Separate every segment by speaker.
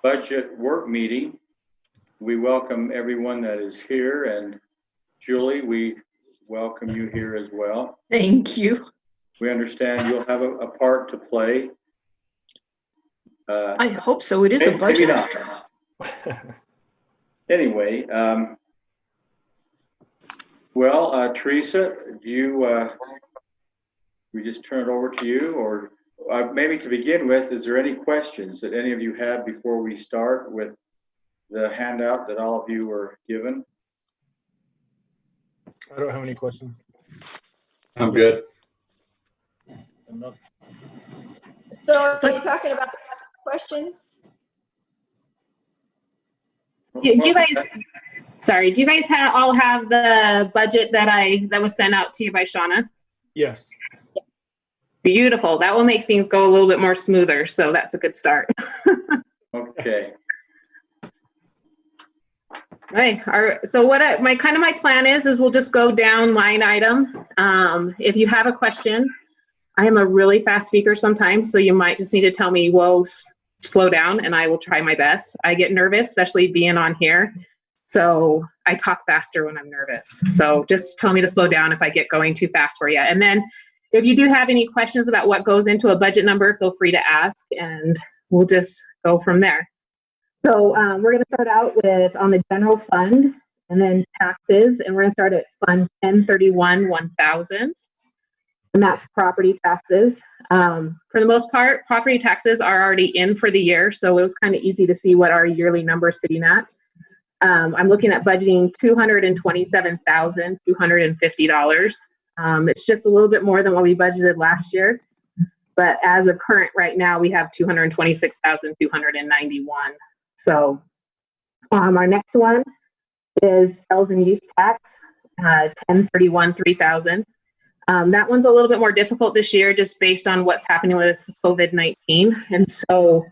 Speaker 1: budget work meeting. We welcome everyone that is here, and Julie, we welcome you here as well.
Speaker 2: Thank you.
Speaker 1: We understand you'll have a part to play.
Speaker 2: I hope so. It is a budget.
Speaker 1: Maybe not. Anyway, well, Teresa, do you, we just turn it over to you, or maybe to begin with, is there any questions that any of you had before we start with the handout that all of you were given?
Speaker 3: I don't have any questions.
Speaker 4: I'm good.
Speaker 5: So are you talking about questions?
Speaker 6: Do you guys, sorry, do you guys all have the budget that was sent out to you by Shauna?
Speaker 3: Yes.
Speaker 6: Beautiful. That will make things go a little bit more smoother. So that's a good start.
Speaker 1: Okay.
Speaker 6: Right. So what my plan is we'll just go down line item. If you have a question, I am a really fast speaker sometimes, so you might just need to tell me, whoa, slow down, and I will try my best. I get nervous, especially being on here. So I talk faster when I'm nervous. So just tell me to slow down if I get going too fast for you. And then if you do have any questions about what goes into a budget number, feel free to ask, and we'll just go from there. So we're going to start out with on the general fund and then taxes, and we're going to start at Fund 1031-1000, and that's property taxes. For the most part, property taxes are already in for the year, so it was kind of easy to see what our yearly number is sitting at. I'm looking at budgeting $227,250. It's just a little bit more than what we budgeted last year, but as of current right now, we have $226,291. So our next one is sales and use tax, 1031-3000. That one's a little bit more difficult this year just based on what's happening with COVID-19. And so I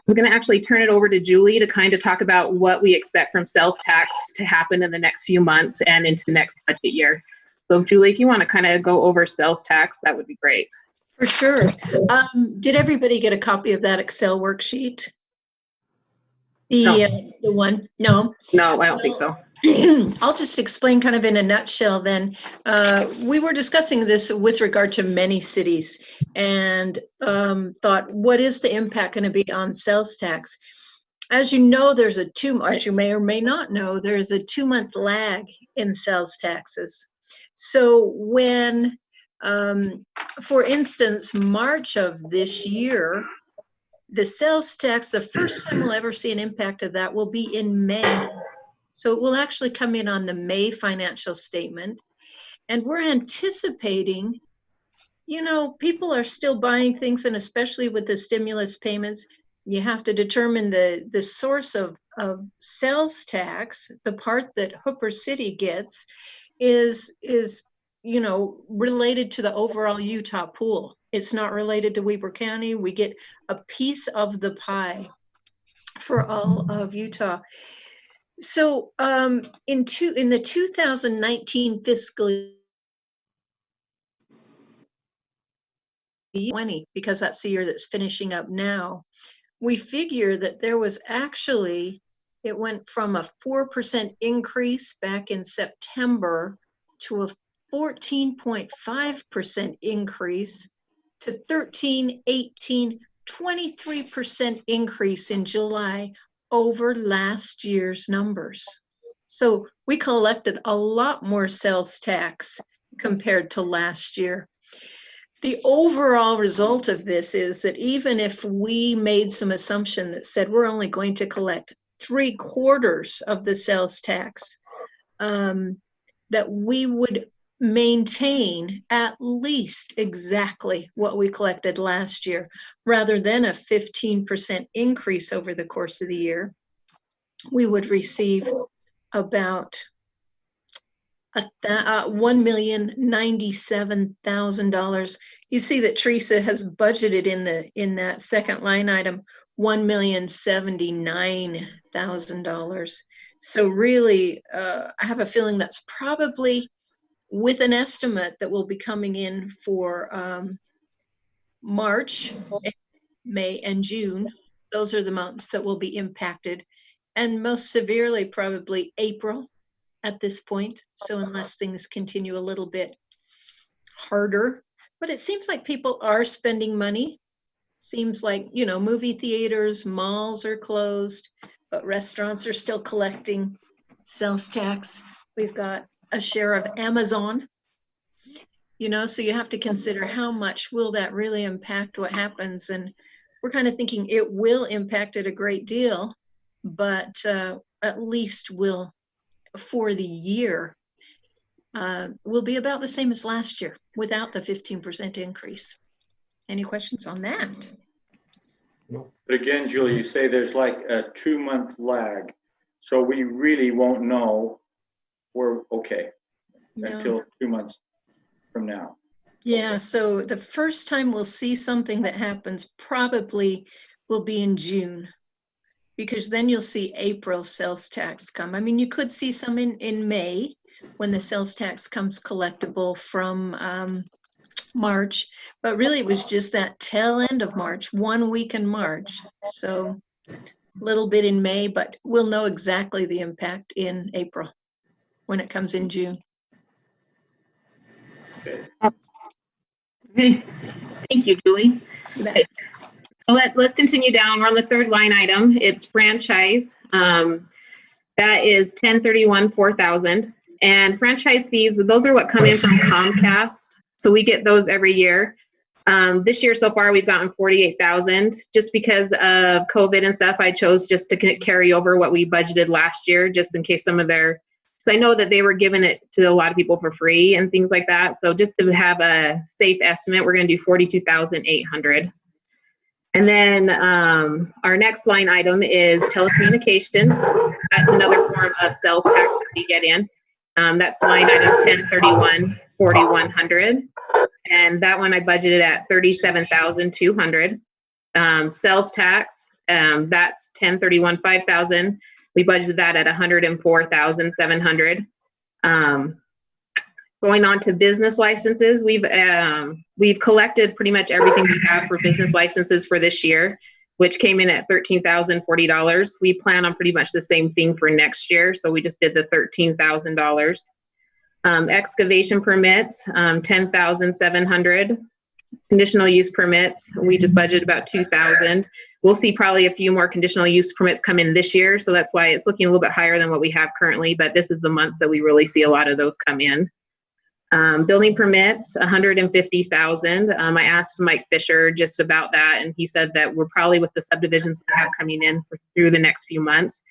Speaker 6: was going to actually turn it over to Julie to kind of talk about what we expect from sales tax to happen in the next few months and into next budget year. So Julie, if you want to kind of go over sales tax, that would be great.
Speaker 2: For sure. Did everybody get a copy of that Excel worksheet? The one? No?
Speaker 6: No, I don't think so.
Speaker 2: I'll just explain kind of in a nutshell then. We were discussing this with regard to many cities and thought, what is the impact going to be on sales tax? As you know, as you may or may not know, there's a 2-month lag in sales taxes. So when, for instance, March of this year, the sales tax, the first time we'll ever see an impact of that will be in May. So it will actually come in on the May financial statement. And we're anticipating, people are still buying things, and especially with the stimulus payments, you have to determine the source of sales tax. The part that Hooper City gets is related to the overall Utah pool. It's not related to Weber County. We get a piece of the pie for all of Utah. So in the 2019 fiscal year, because that's the year that's finishing up now, we figure that there was actually, it went from a 4% increase back in September to a 14.5% increase to 13, 18, 23% increase in July over last year's numbers. So we collected a lot more sales tax compared to last year. The overall result of this is that even if we made some assumption that said we're only going to collect 3/4 of the sales tax, that we would maintain at least exactly what we collected last year, rather than a 15% increase over the course of the year. We would receive about $1,097,000. You see that Teresa has budgeted in that second line item $1,079,000. So really, I have a feeling that's probably, with an estimate that will be coming in for March, May, and June, Those are the months that will be impacted, and most severely probably April at this point. So unless things continue a little bit harder, but it seems like people are spending money. Seems like, movie theaters, malls are closed, but restaurants are still collecting sales tax. We've got a share of Amazon, so you have to consider how much will that really impact what happens. And we're kind of thinking it will impact it a great deal, but at least will, for the year, will be about the same as last year without the 15% increase. Any questions on that?
Speaker 1: But again, Julie, you say there's like a 2-month lag. So we really won't know we're okay
Speaker 2: No.
Speaker 1: until 2 months from now.
Speaker 2: Yeah, so the first time we'll see something that happens probably will be in June, because then you'll see April sales tax come. I mean, you could see some in May when the sales tax comes collectible from March, but really it was just that tail end of March, 1 week in March. So a little bit in May, but we'll know exactly the impact in April when it comes in June.
Speaker 6: Okay. Thank you, Julie.
Speaker 2: That-
Speaker 6: So let's continue down. We're on the third line item. It's franchise. That is 1031-4000. And franchise fees, those are what come in from Comcast. So we get those every year. This year so far, we've gotten 48,000. Just because of COVID and stuff, I chose just to carry over what we budgeted last year, just in case some of their, because I know that they were giving it to a lot of people for free and things like that. So just to have a safe estimate, we're going to do 42,800. And then our next line item is telecommunications. That's another form of sales tax that we get in. That's line item 1031-4100. And that one I budgeted at 37,200. Sales tax, that's 1031-5000. We budgeted that at 104,700. Going on to business licenses, we've collected pretty much everything we have for business licenses for this year, which came in at $13,040. We plan on pretty much the same thing for next year, so we just did the $13,000. Excavation permits, 10,700. Conditional use permits, we just budgeted about 2,000. We'll see probably a few more conditional use permits come in this year, so that's why it's looking a little bit higher than what we have currently, but this is the months that we really see a lot of those come in. Building permits, 150,000. I asked Mike Fisher just about that, and he said that we're probably, with the subdivisions we have coming in through the next few months,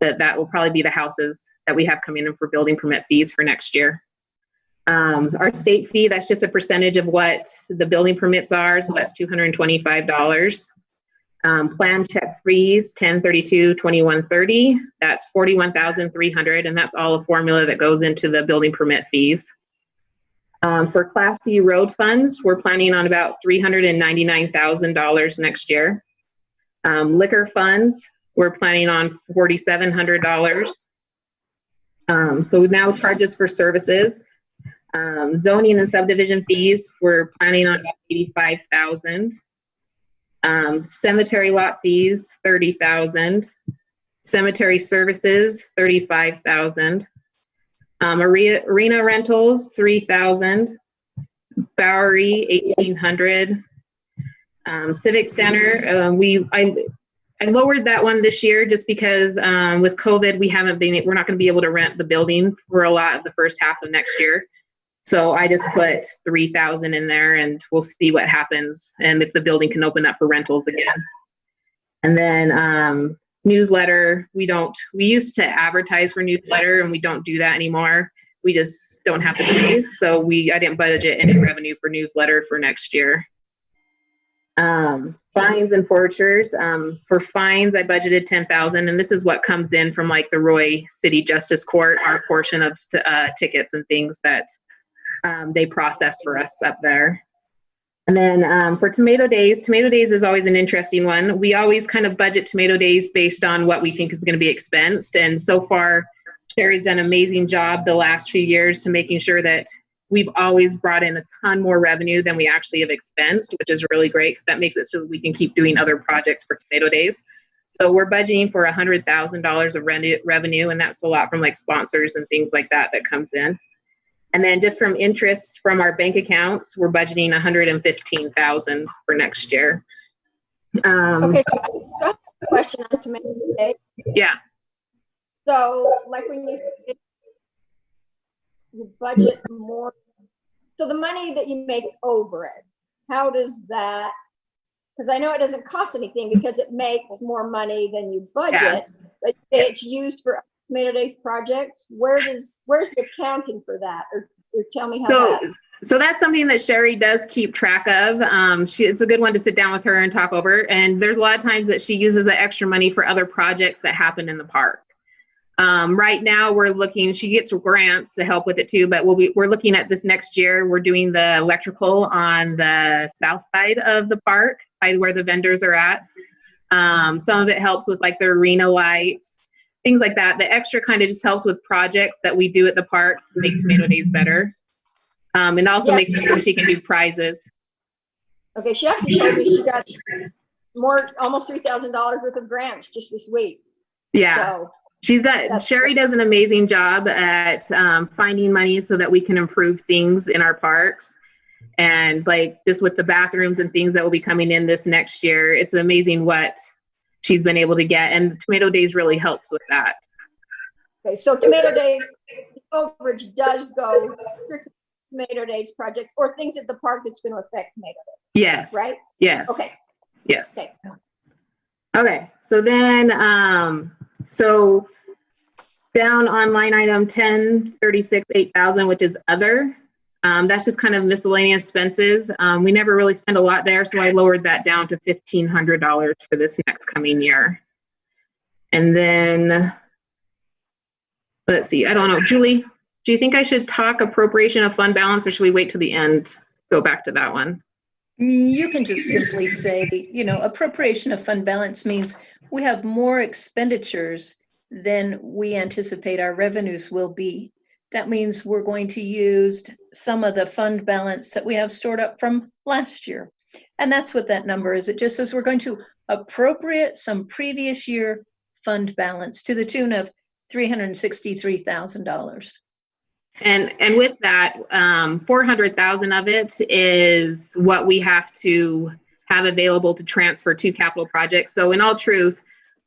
Speaker 6: that will probably be the houses that we have coming in for building permit fees for next year. Our state fee, that's just a percentage of what the building permits are, so that's $225. Plan check freeze, 1032-2130. That's 41,300, and that's all a formula that goes into the building permit fees. For Class C road funds, we're planning on about $399,000 next year. Liquor funds, we're planning on $4,700. So now charges for services. Zoning and subdivision fees, we're planning on about $85,000. Cemetery lot fees, $30,000. Cemetery services, $35,000. Arena rentals, $3,000. Bowery, $1,800. Civic Center, I lowered that one this year just because with COVID, we're not going to be able to rent the building for a lot of the first half of next year. So I just put 3,000 in there, and we'll see what happens and if the building can open up for rentals again. And then newsletter, we used to advertise for newsletter, and we don't do that anymore. We just don't have the space. So I didn't budget any revenue for newsletter for next year. Fines and forfeitures. For fines, I budgeted 10,000, and this is what comes in from like the Roy City Justice Court, our portion of tickets and things that they process for us up there. And then for Tomato Days is always an interesting one. We always kind of budget Tomato Days based on what we think is going to be expensed. And so far, Sherry's done an amazing job the last few years to making sure that we've always brought in a ton more revenue than we actually have expensed, which is really great because that makes it so that we can keep doing other projects for Tomato Days. So we're budgeting for $100,000 of revenue, and that's a lot from like sponsors and things like that comes in. And then just from interest from our bank accounts, we're budgeting $115,000 for next year.
Speaker 5: Okay, so I have a question on Tomato Day.
Speaker 6: Yeah.
Speaker 5: So like when you say you budget more, so the money that you make over it, how does that, because I know it doesn't cost anything because it makes more money than you budget,
Speaker 6: Yes.
Speaker 5: but it's used for Tomato Days projects. Where's the accounting for that? Or tell me how
Speaker 6: So that's something that Sherry does keep track of. It's a good one to sit down with her and talk over. And there's a lot of times that she uses the extra money for other projects that happen in the park. Right now she gets grants to help with it too, but we're looking at this next year. We're doing the electrical on the south side of the park by where the vendors are at. Some of it helps with like the arena lights, things like that. The extra kind of just helps with projects that we do at the park to make Tomato Days better. And also makes it so she can do prizes.
Speaker 5: Okay, she actually told me she got almost $3,000 worth of grants just this week.
Speaker 6: Yeah.
Speaker 5: So
Speaker 6: Sherry does an amazing job at finding money so that we can improve things in our parks. And like just with the bathrooms and things that will be coming in this next year, it's amazing what she's been able to get. And Tomato Days really helps with that.
Speaker 5: Okay, so Tomato Days overage does go strictly to Tomato Days projects or things at the park that's going to affect Tomato Days.
Speaker 6: Yes.
Speaker 5: Right?
Speaker 6: Yes.
Speaker 5: Okay.
Speaker 6: Yes.
Speaker 5: Okay.
Speaker 6: Okay. So then, so down on line item 1036 8,000, which is other. That's just kind of miscellaneous expenses. We never really spend a lot there, so I lowered that down to $1,500 for this next coming year. And then, let's see, I don't know, Julie, do you think I should talk appropriation of fund balance, or should we wait till the end, go back to that one?
Speaker 2: You can just simply say, appropriation of fund balance means we have more expenditures than we anticipate our revenues will be. That means we're going to use some of the fund balance that we have stored up from last year. And that's what that number is. It just says we're going to appropriate some previous year fund balance to the tune of $363,000.
Speaker 6: And with that, 400,000 of it is what we have to have available to transfer to capital projects. So in all truth,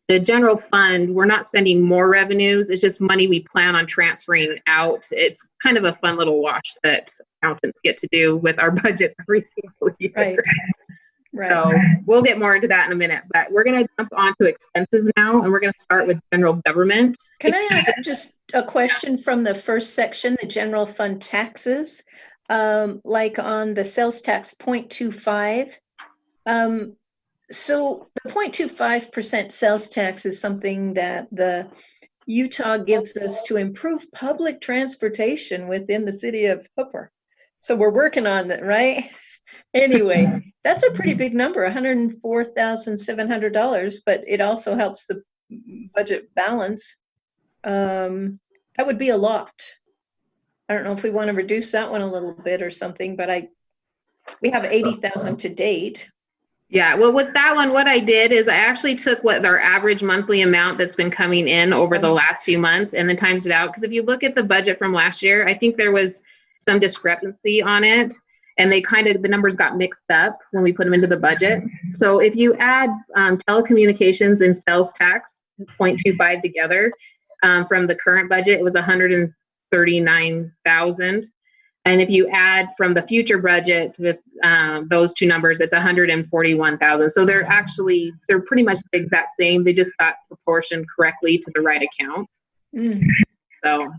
Speaker 6: the general fund, we're not spending more revenues. It's just money we plan on transferring out. It's kind of a fun little wash that accountants get to do with our budget every single year.
Speaker 2: Right. Right.
Speaker 6: So we'll get more into that in a minute, but we're going to jump onto expenses now, and we're going to start with general government.
Speaker 2: Can I ask just a question from the first section, the general fund taxes, like on the sales tax 0.25? So the 0.25% sales tax is something that the Utah gives us to improve public transportation within the city of Hooper. So we're working on that, right? Anyway, that's a pretty big number, $104,700, but it also helps the budget balance. That would be a lot. I don't know if we want to reduce that one a little bit or something, but we have 80,000 to date.
Speaker 6: Yeah, well, with that one, what I did is I actually took what our average monthly amount that's been coming in over the last few months and then times it out. Because if you look at the budget from last year, I think there was some discrepancy on it. And the numbers got mixed up when we put them into the budget. So if you add telecommunications and sales tax 0.25 together from the current budget, it was $139,000. And if you add from the future budget with those two numbers, it's $141,000. So they're pretty much the exact same. They just got proportioned correctly to the right account. So.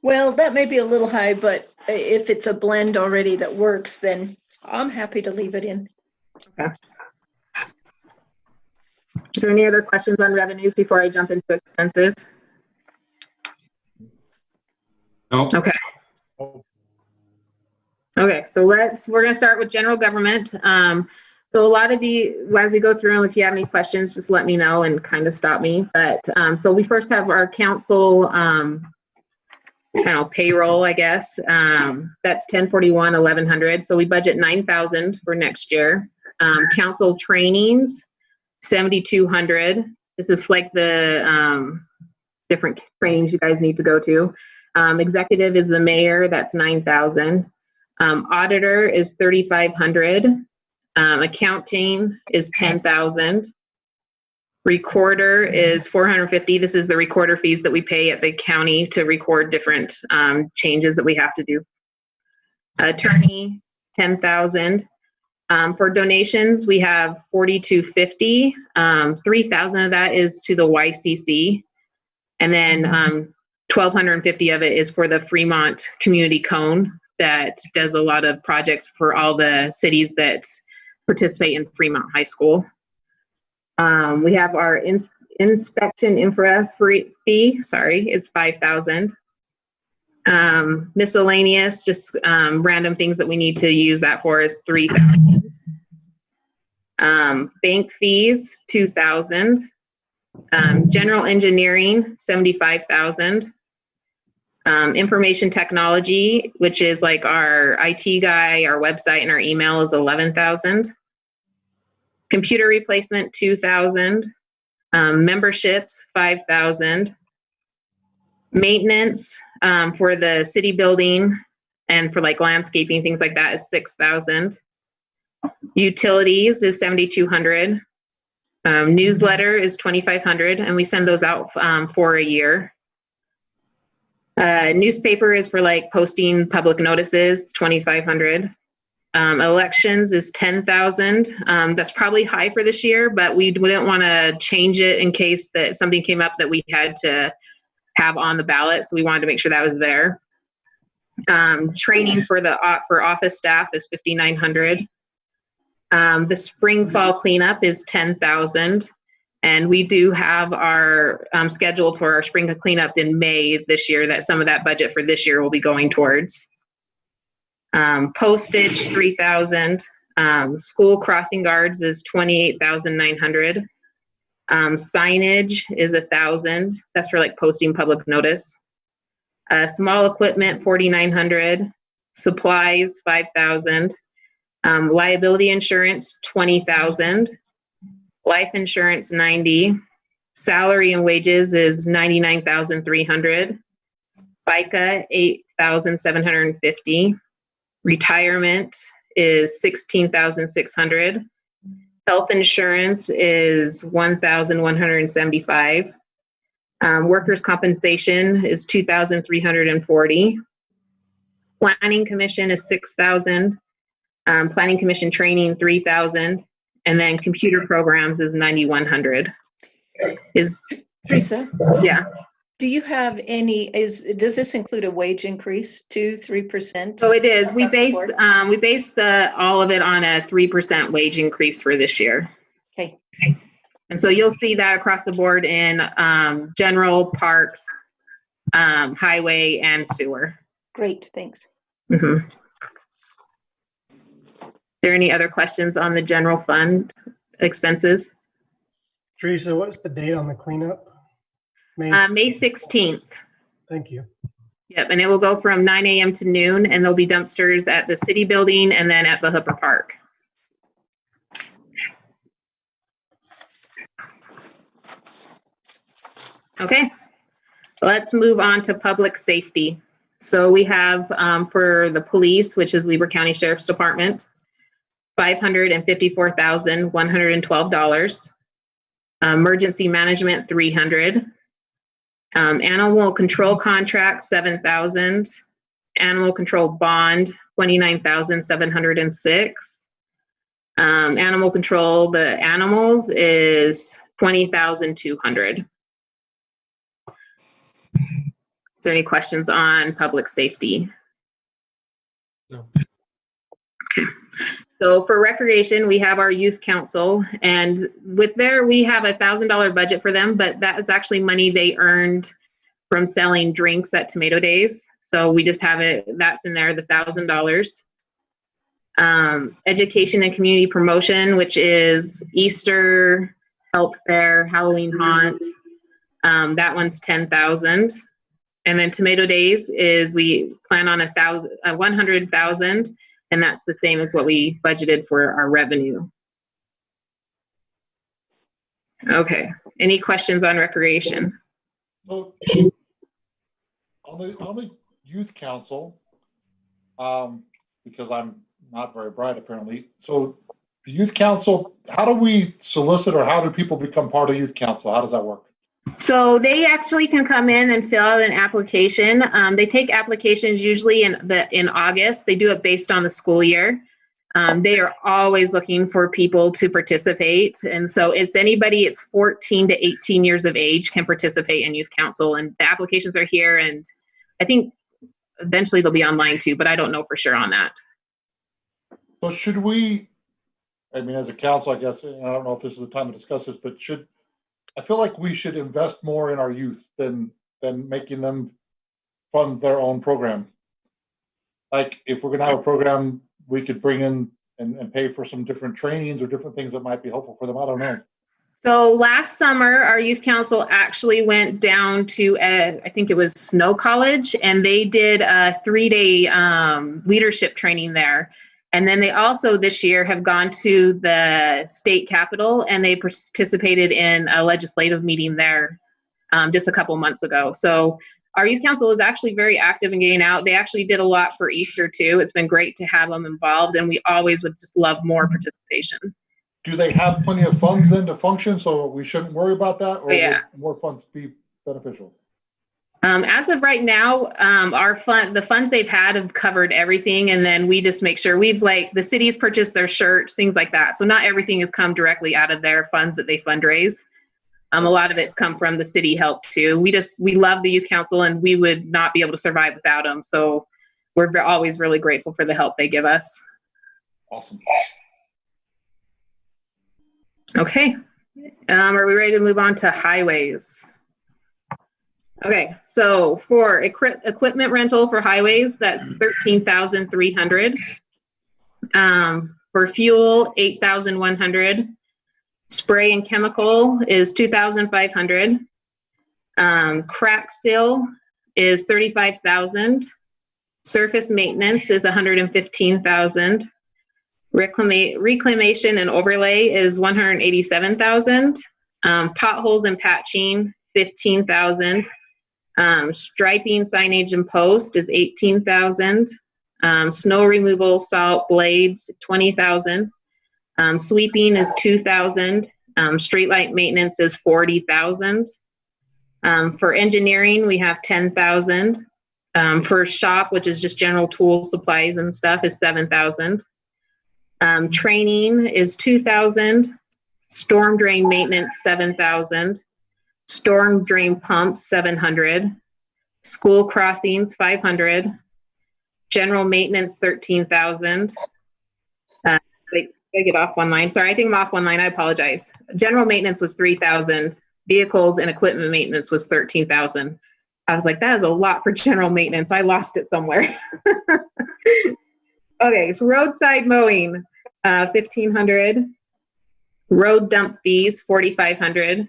Speaker 2: Well, that may be a little high, but if it's a blend already that works, then I'm happy to leave it in.
Speaker 6: Okay. Is there any other questions on revenues before I jump into expenses?
Speaker 4: No.
Speaker 6: Okay. Okay, so we're going to start with general government. So a lot of as we go through them, if you have any questions, just let me know and kind of stop me. But so we first have our council payroll, I guess. That's 1041, 1100. So we budget 9,000 for next year. Council trainings, 7,200. This is like the different trainings you guys need to go to. Executive is the mayor, that's 9,000. Auditor is 3,500. Accounting is 10,000. Recorder is 450. This is the recorder fees that we pay at the county to record different changes that we have to do. Attorney, 10,000. For donations, we have 4,250. 3,000 of that is to the YCC. And then 1,250 of it is for the Fremont Community Cone that does a lot of projects for all the cities that participate in Fremont High School. We have our inspection infra fee, it's 5,000. Miscellaneous, just random things that we need to use that for is 3,000. Bank fees, 2,000. General engineering, 75,000. Information technology, which is like our IT guy, our website, and our email is 11,000. Computer replacement, 2,000. Memberships, 5,000. Maintenance for the city building and for like landscaping, things like that is 6,000. Utilities is 7,200. Newsletter is 2,500, and we send those out for a year. Newspaper is for like posting public notices, 2,500. Elections is 10,000. That's probably high for this year, but we didn't want to change it in case that something came up that we had to have on the ballot. So we wanted to make sure that was there. Training for office staff is 5,900. The spring fall cleanup is 10,000. And we do have our scheduled for our spring cleanup in May this year, that some of that budget for this year will be going towards. Postage, 3,000. School crossing guards is 28,900. Signage is 1,000. That's for like posting public notice. Small equipment, 4,900. Supplies, 5,000. Liability insurance, 20,000. Life insurance, 90. Salary and wages is 99,300. FICA, 8,750. Retirement is 16,600. Health insurance is 1,175. Workers' compensation is 2,340. Planning commission is 6,000. Planning commission training, 3,000. And then computer programs is 9,100.
Speaker 2: Teresa,
Speaker 6: Yeah.
Speaker 2: do you have does this include a wage increase, 2-3%?
Speaker 6: So it is. We
Speaker 2: across the
Speaker 6: based
Speaker 2: board?
Speaker 6: all of it on a 3% wage increase for this year.
Speaker 2: Okay.
Speaker 6: And so you'll see that across the board in general, parks, highway, and sewer.
Speaker 2: Great, thanks.
Speaker 6: Mhm. Is there any other questions on the general fund expenses?
Speaker 3: Teresa, what's the date on the cleanup? May,
Speaker 6: May 16th.
Speaker 3: thank you.
Speaker 6: Yep, and it will go from 9 a.m. to noon, and there'll be dumpsters at the city building and then at the Hooper Park. Okay, let's move on to public safety. So we have for the police, which is Weber County Sheriff's Department, $554,112. Emergency management, 300. Animal control contract, 7,000. Animal control bond, 29,706. Animal control, the animals is 20,200. Is there any questions on public safety?
Speaker 3: No.
Speaker 6: Okay. So for recreation, we have our youth council, and with there, we have $1,000 budget for them, but that is actually money they earned from selling drinks at Tomato Days. So we just have it, that's in there, the $1,000. Education and community promotion, which is Easter, health fair, Halloween haunt. That one's 10,000. And then Tomato Days is we plan on 100,000, and that's the same as what we budgeted for our revenue. Okay, any questions on recreation?
Speaker 7: So, on the youth council, because I'm not very bright apparently, so the youth council, how do we solicit or how do people become part of youth council? How does that work?
Speaker 6: So they actually can come in and fill out an application. They take applications usually in August. They do it based on the school year. They are always looking for people to participate. And so it's 14 to 18 years of age can participate in youth council. And the applications are here, and I think eventually they'll be online too, but I don't know for sure on that.
Speaker 7: So should we, I mean, as a council, I guess, and I don't know if this is the time to discuss this, but I feel like we should invest more in our youth than making them fund their own program. Like if we're gonna have a program, we could bring in and pay for some different trainings or different things that might be helpful for them. I don't know.
Speaker 6: So last summer, our youth council actually went down to, I think it was Snow College, and they did a 3-day leadership training there. And then they also this year have gone to the state capitol, and they participated in a legislative meeting there just a couple months ago. So our youth council is actually very active in getting out. They actually did a lot for Easter too. It's been great to have them involved, and we always would just love more participation.
Speaker 7: Do they have plenty of funds then to function, so we shouldn't worry about that, or
Speaker 6: Yeah.
Speaker 7: would more funds be beneficial?
Speaker 6: As of right now, the funds they've had have covered everything, and then we just make sure the cities purchase their shirts, things like that. So not everything has come directly out of their funds that they fundraise. A lot of it's come from the city help too. We love the youth council, and we would not be able to survive without them. So we're always really grateful for the help they give us.
Speaker 7: Awesome.
Speaker 6: Okay, are we ready to move on to highways? Okay, so for equipment rental for highways, that's $13,300. For fuel, $8,100. Spray and chemical is $2,500. Crack seal is $35,000. Surface maintenance is $115,000. Reclamation and overlay is $187,000. Potholes and patching, $15,000. Striping, signage, and post is $18,000. Snow removal, salt, blades, $20,000. Sweeping is $2,000. Streetlight maintenance is $40,000. For engineering, we have $10,000. For shop, which is just general tools, supplies, and stuff, is $7,000. Training is $2,000. Storm drain maintenance, $7,000. Storm drain pumps, $700. School crossings, $500. General maintenance, $13,000. I get off one line. Sorry, I think I'm off one line. I apologize. General maintenance was $3,000. Vehicles and equipment maintenance was $13,000. I was like, that is a lot for general maintenance. I lost it somewhere. Okay, so roadside mowing, $1,500. Road dump fees, $4,500.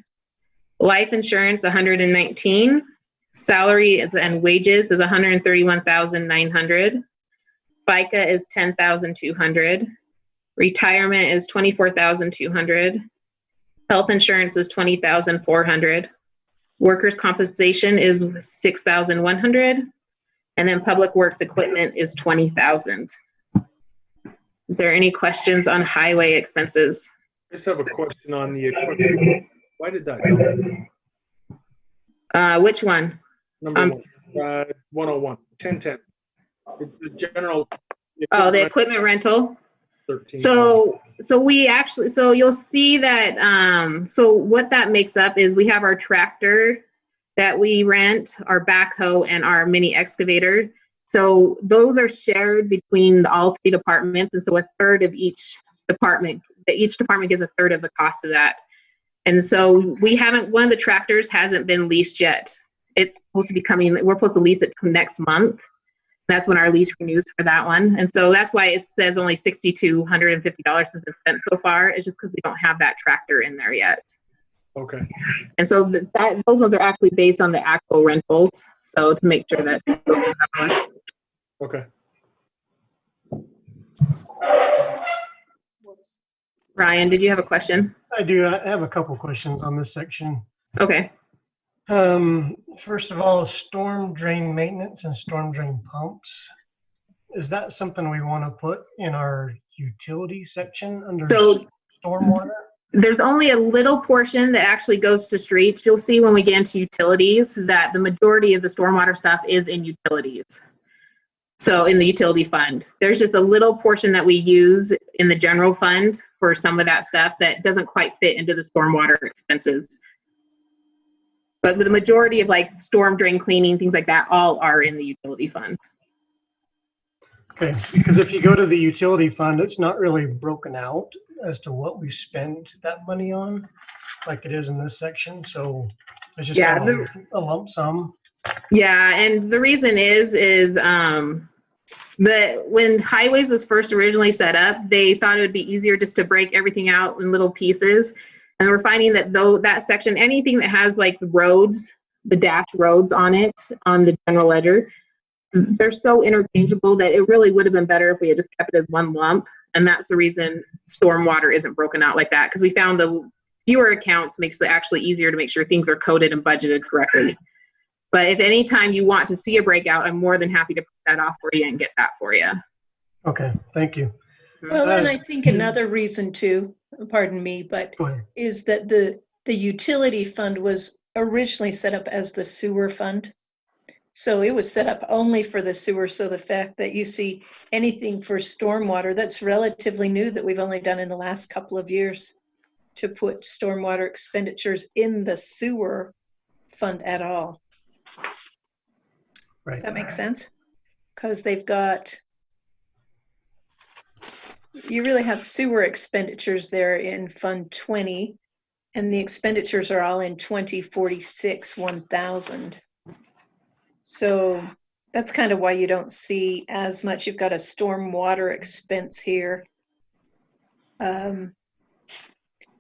Speaker 6: Life insurance, $119. Salary and wages is $131,900. FICA is $10,200. Retirement is $24,200. Health insurance is $20,400. Workers' compensation is $6,100. And then public works equipment is $20,000. Is there any questions on highway expenses?
Speaker 8: I just have a question on the equipment. Why did that go?
Speaker 6: Which one?
Speaker 8: Number 101, 1010. The general.
Speaker 6: Oh, the equipment rental.
Speaker 8: 13.
Speaker 6: So you'll see that, so what that makes up is we have our tractor that we rent, our backhoe, and our mini excavator. So those are shared between all 3 departments. And so a third of each department gives a third of the cost of that. And so one of the tractors hasn't been leased yet. It's supposed to be we're supposed to lease it next month. That's when our lease renews for that one. And so that's why it says only $6,250 has been spent so far. It's just because we don't have that tractor in there yet.
Speaker 8: Okay.
Speaker 6: And so those ones are actually based on the actual rentals. So to make sure that.
Speaker 8: Okay.
Speaker 6: Ryan, did you have a question?
Speaker 3: I do. I have a couple questions on this section.
Speaker 6: Okay.
Speaker 3: First of all, storm drain maintenance and storm drain pumps. Is that something we want to put in our utility section under
Speaker 6: So
Speaker 3: stormwater?
Speaker 6: there's only a little portion that actually goes to streets. You'll see when we get into utilities that the majority of the stormwater stuff is in utilities. So in the utility fund, there's just a little portion that we use in the general fund for some of that stuff that doesn't quite fit into the stormwater expenses. But the majority of like storm drain cleaning, things like that, all are in the utility fund.
Speaker 3: Okay, because if you go to the utility fund, it's not really broken out as to what we spend that money on, like it is in this section. So it's just
Speaker 6: Yeah,
Speaker 3: kind of a lump sum.
Speaker 6: Yeah, and the reason is that when highways was first originally set up, they thought it would be easier just to break everything out in little pieces. And we're finding that though that section, anything that has like the roads, the dash roads on it, on the general ledger, they're so interchangeable that it really would have been better if we had just kept it as one lump. And that's the reason stormwater isn't broken out like that, because we found the fewer accounts makes it actually easier to make sure things are coded and budgeted correctly. But if any time you want to see a breakout, I'm more than happy to put that off for you and get that for you.
Speaker 3: Okay, thank you.
Speaker 2: Well, and I think another reason too, pardon me, but
Speaker 3: Go ahead.
Speaker 2: is that the utility fund was originally set up as the sewer fund. So it was set up only for the sewer. So the fact that you see anything for stormwater, that's relatively new, that we've only done in the last couple of years, to put stormwater expenditures in the sewer fund at all.
Speaker 3: Right.
Speaker 2: Does that make sense? Because they've got, you really have sewer expenditures there in Fund 20, and the expenditures are all in 2046 1000. So that's kind of why you don't see as much. You've got a stormwater expense here. And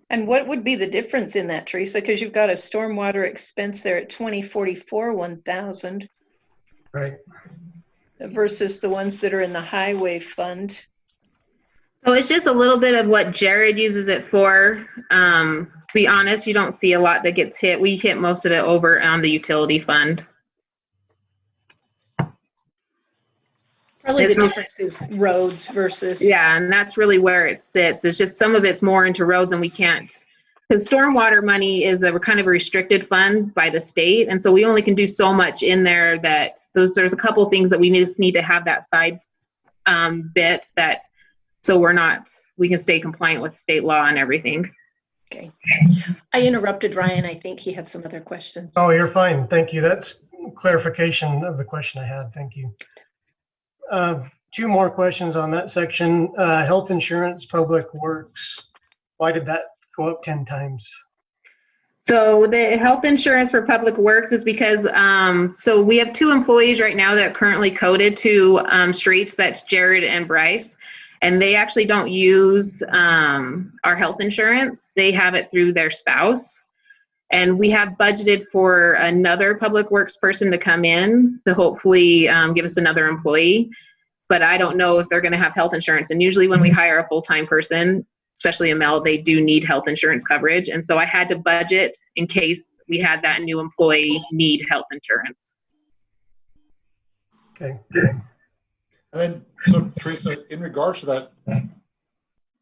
Speaker 2: what would be the difference in that, Teresa? Because you've got a stormwater expense there at 2044 1000.
Speaker 3: Right.
Speaker 2: Versus the ones that are in the highway fund.
Speaker 6: So it's just a little bit of what Jared uses it for. To be honest, you don't see a lot that gets hit. We hit most of it over on the utility fund.
Speaker 2: Probably the
Speaker 6: There's no-
Speaker 2: difference is roads versus.
Speaker 6: Yeah, and that's really where it sits. It's just some of it's more into roads and we can't, because stormwater money is a kind of a restricted fund by the state. And so we only can do so much in there that there's a couple of things that we just need to have that side bit that, so we can stay compliant with state law and everything.
Speaker 2: Okay. I interrupted Ryan. I think he had some other questions.
Speaker 3: Oh, you're fine. Thank you. That's clarification of the question I had. Thank you. Two more questions on that section. Health insurance, public works. Why did that go up 10 times?
Speaker 6: So the health insurance for public works is because, so we have 2 employees right now that are currently coded to streets. That's Jared and Bryce. And they actually don't use our health insurance. They have it through their spouse. And we have budgeted for another public works person to come in to hopefully give us another employee. But I don't know if they're going to have health insurance. And usually when we hire a full-time person, especially a male, they do need health insurance coverage. And so I had to budget in case we had that new employee need health insurance.
Speaker 3: Okay.
Speaker 7: And then, so Teresa, in regards to that,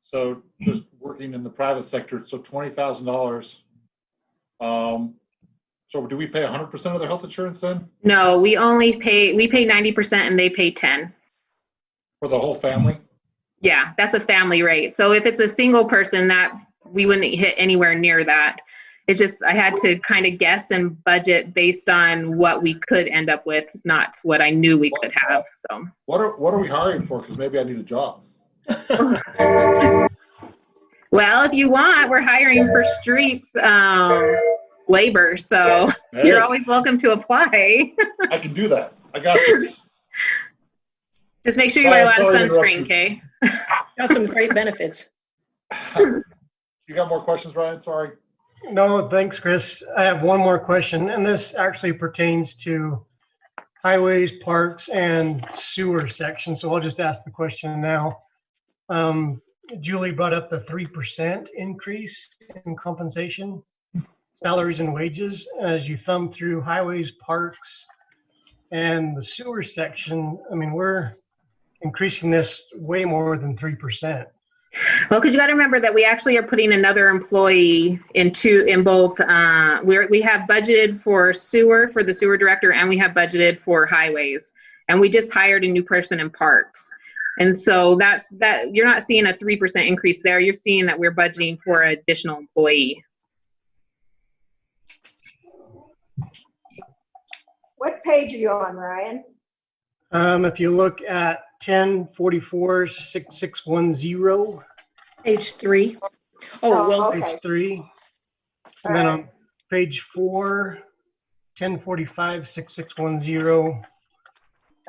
Speaker 7: so just working in the private sector, so $20,000. So do we pay 100% of their health insurance then?
Speaker 6: No, we pay 90% and they pay 10.
Speaker 7: For the whole family?
Speaker 6: Yeah, that's a family rate. So if it's a single person, that we wouldn't hit anywhere near that. It's just, I had to kind of guess and budget based on what we could end up with, not what I knew we could have, so.
Speaker 7: What are we hiring for? Because maybe I need a job.
Speaker 6: Well, if you want, we're hiring for streets labor, so
Speaker 7: Hey,
Speaker 6: you're always welcome to apply.
Speaker 7: I can do that. I got this.
Speaker 6: Just make sure you wear a lot of
Speaker 7: Sorry to
Speaker 6: sunscreen,
Speaker 7: interrupt
Speaker 6: okay?
Speaker 2: Got some great benefits.
Speaker 7: You got more questions, Ryan? Sorry.
Speaker 3: No, thanks, Chris. I have one more question, and this actually pertains to highways, parks, and sewer section, so I'll just ask the question now. Julie brought up the 3% increase in compensation, salaries and wages. As you thumb through highways, parks, and the sewer section, I mean, we're increasing this way more than 3%.
Speaker 6: Well, because you got to remember that we actually are putting another employee in both. We have budgeted for sewer, for the sewer director, and we have budgeted for highways. And we just hired a new person in parks. And so that you're not seeing a 3% increase there. You're seeing that we're budgeting for an additional employee.
Speaker 5: What page are you on, Ryan?
Speaker 3: If you look at 1044-6610,
Speaker 2: Page 3. Oh, well,
Speaker 5: Okay.
Speaker 3: page 3, and then on page 4, 1045-6610,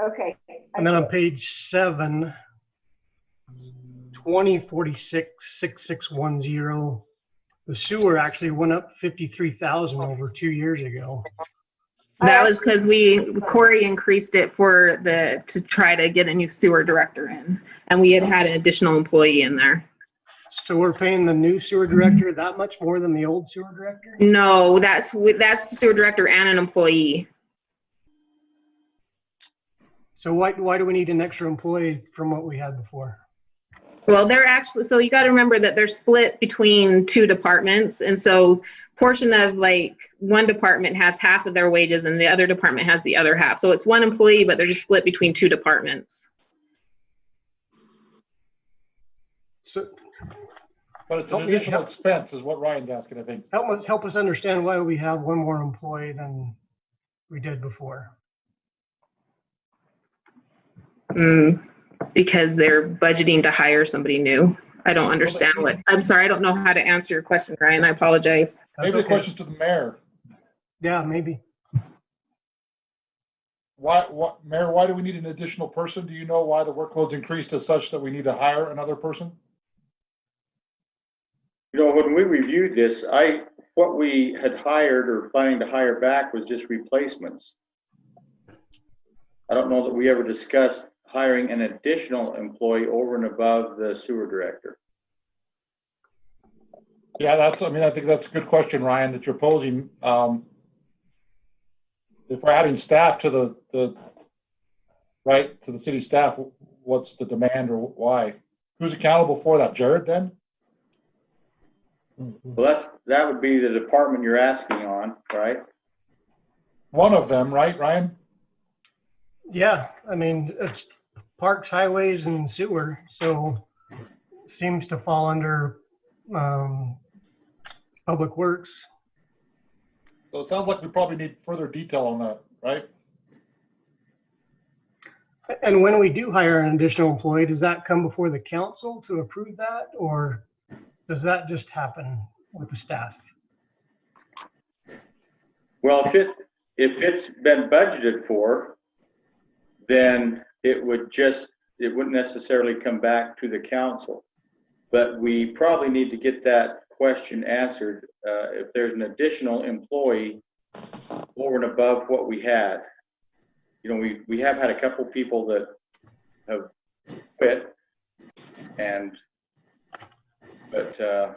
Speaker 5: Okay.
Speaker 3: and then on page 7, 2046-6610, the sewer actually went up 53,000 over 2 years ago.
Speaker 6: That was because Corey increased it to try to get a new sewer director in, and we had an additional employee in there.
Speaker 3: So we're paying the new sewer director that much more than the old sewer director?
Speaker 6: No, that's the sewer director and an employee.
Speaker 3: So why do we need an extra employee from what we had before?
Speaker 6: Well, they're actually, so you got to remember that they're split between 2 departments, and so portion of like one department has half of their wages and the other department has the other half. So it's one employee, but they're just split between 2 departments.
Speaker 3: So
Speaker 7: But it's an additional expense is what Ryan's asking, I think.
Speaker 3: help us understand why we have one more employee than we did before.
Speaker 6: Because they're budgeting to hire somebody new. I don't understand I'm sorry, I don't know how to answer your question, Ryan. I apologize.
Speaker 3: That's
Speaker 7: Maybe the
Speaker 3: okay.
Speaker 7: question's to the mayor.
Speaker 3: Yeah, maybe.
Speaker 7: Mayor, why do we need an additional person? Do you know why the workload's increased as such that we need to hire another person?
Speaker 1: You know, when we reviewed this, what we had hired or planning to hire back was just replacements. I don't know that we ever discussed hiring an additional employee over and above the sewer director.
Speaker 7: Yeah, I think that's a good question, Ryan, that you're posing. If we're adding staff to the city staff, what's the demand or why? Who's accountable for that? Jared then?
Speaker 1: Well, that would be the department you're asking on, right?
Speaker 7: One of them, right, Ryan?
Speaker 3: Yeah, I mean, it's parks, highways, and sewer, so it seems to fall under public works.
Speaker 7: So it sounds like we probably need further detail on that, right?
Speaker 3: And when we do hire an additional employee, does that come before the council to approve that, or does that just happen with the staff?
Speaker 1: Well, if it's been budgeted for, then it wouldn't necessarily come back to the council. But we probably need to get that question answered if there's an additional employee over and above what we had. You know, we have had a couple people that have quit, but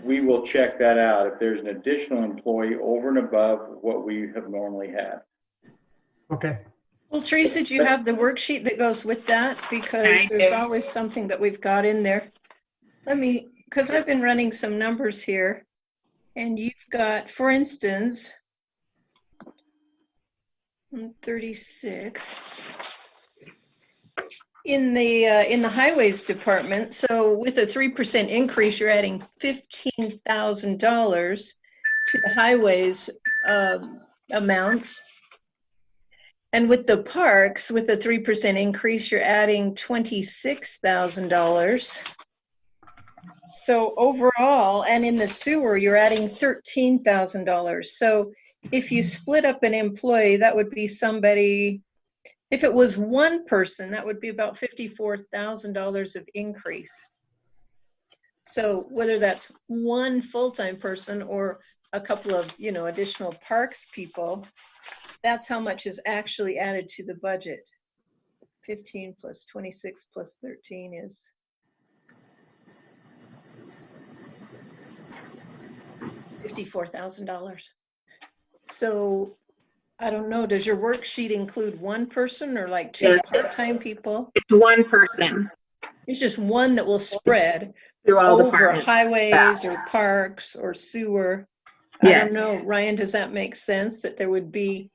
Speaker 1: we will check that out if there's an additional employee over and above what we have normally had.
Speaker 3: Okay.
Speaker 2: well, Teresa, do you have the worksheet that goes with that? Because
Speaker 6: I
Speaker 2: there's
Speaker 6: do.
Speaker 2: always something that we've got in there. Because I've been running some numbers here, and you've got, for instance, 36 in the highways department. So with a 3% increase, you're adding $15,000 to the highways amounts. And with the parks, with a 3% increase, you're adding $26,000. So overall, and in the sewer, you're adding $13,000. So if you split up an employee, that would be somebody, if it was one person, that would be about $54,000 of increase. So whether that's one full-time person or a couple of, additional parks people, that's how much is actually added to the budget. 15 plus 26 plus 13 is $54,000. So I don't know, does your worksheet include one person or like two
Speaker 6: Yes.
Speaker 2: part-time people?
Speaker 6: It's one person
Speaker 2: It's just one that will spread
Speaker 6: through all
Speaker 2: over
Speaker 6: departments.
Speaker 2: highways or parks or sewer. I
Speaker 6: Yes.
Speaker 2: don't know, Ryan, does that make sense that there would be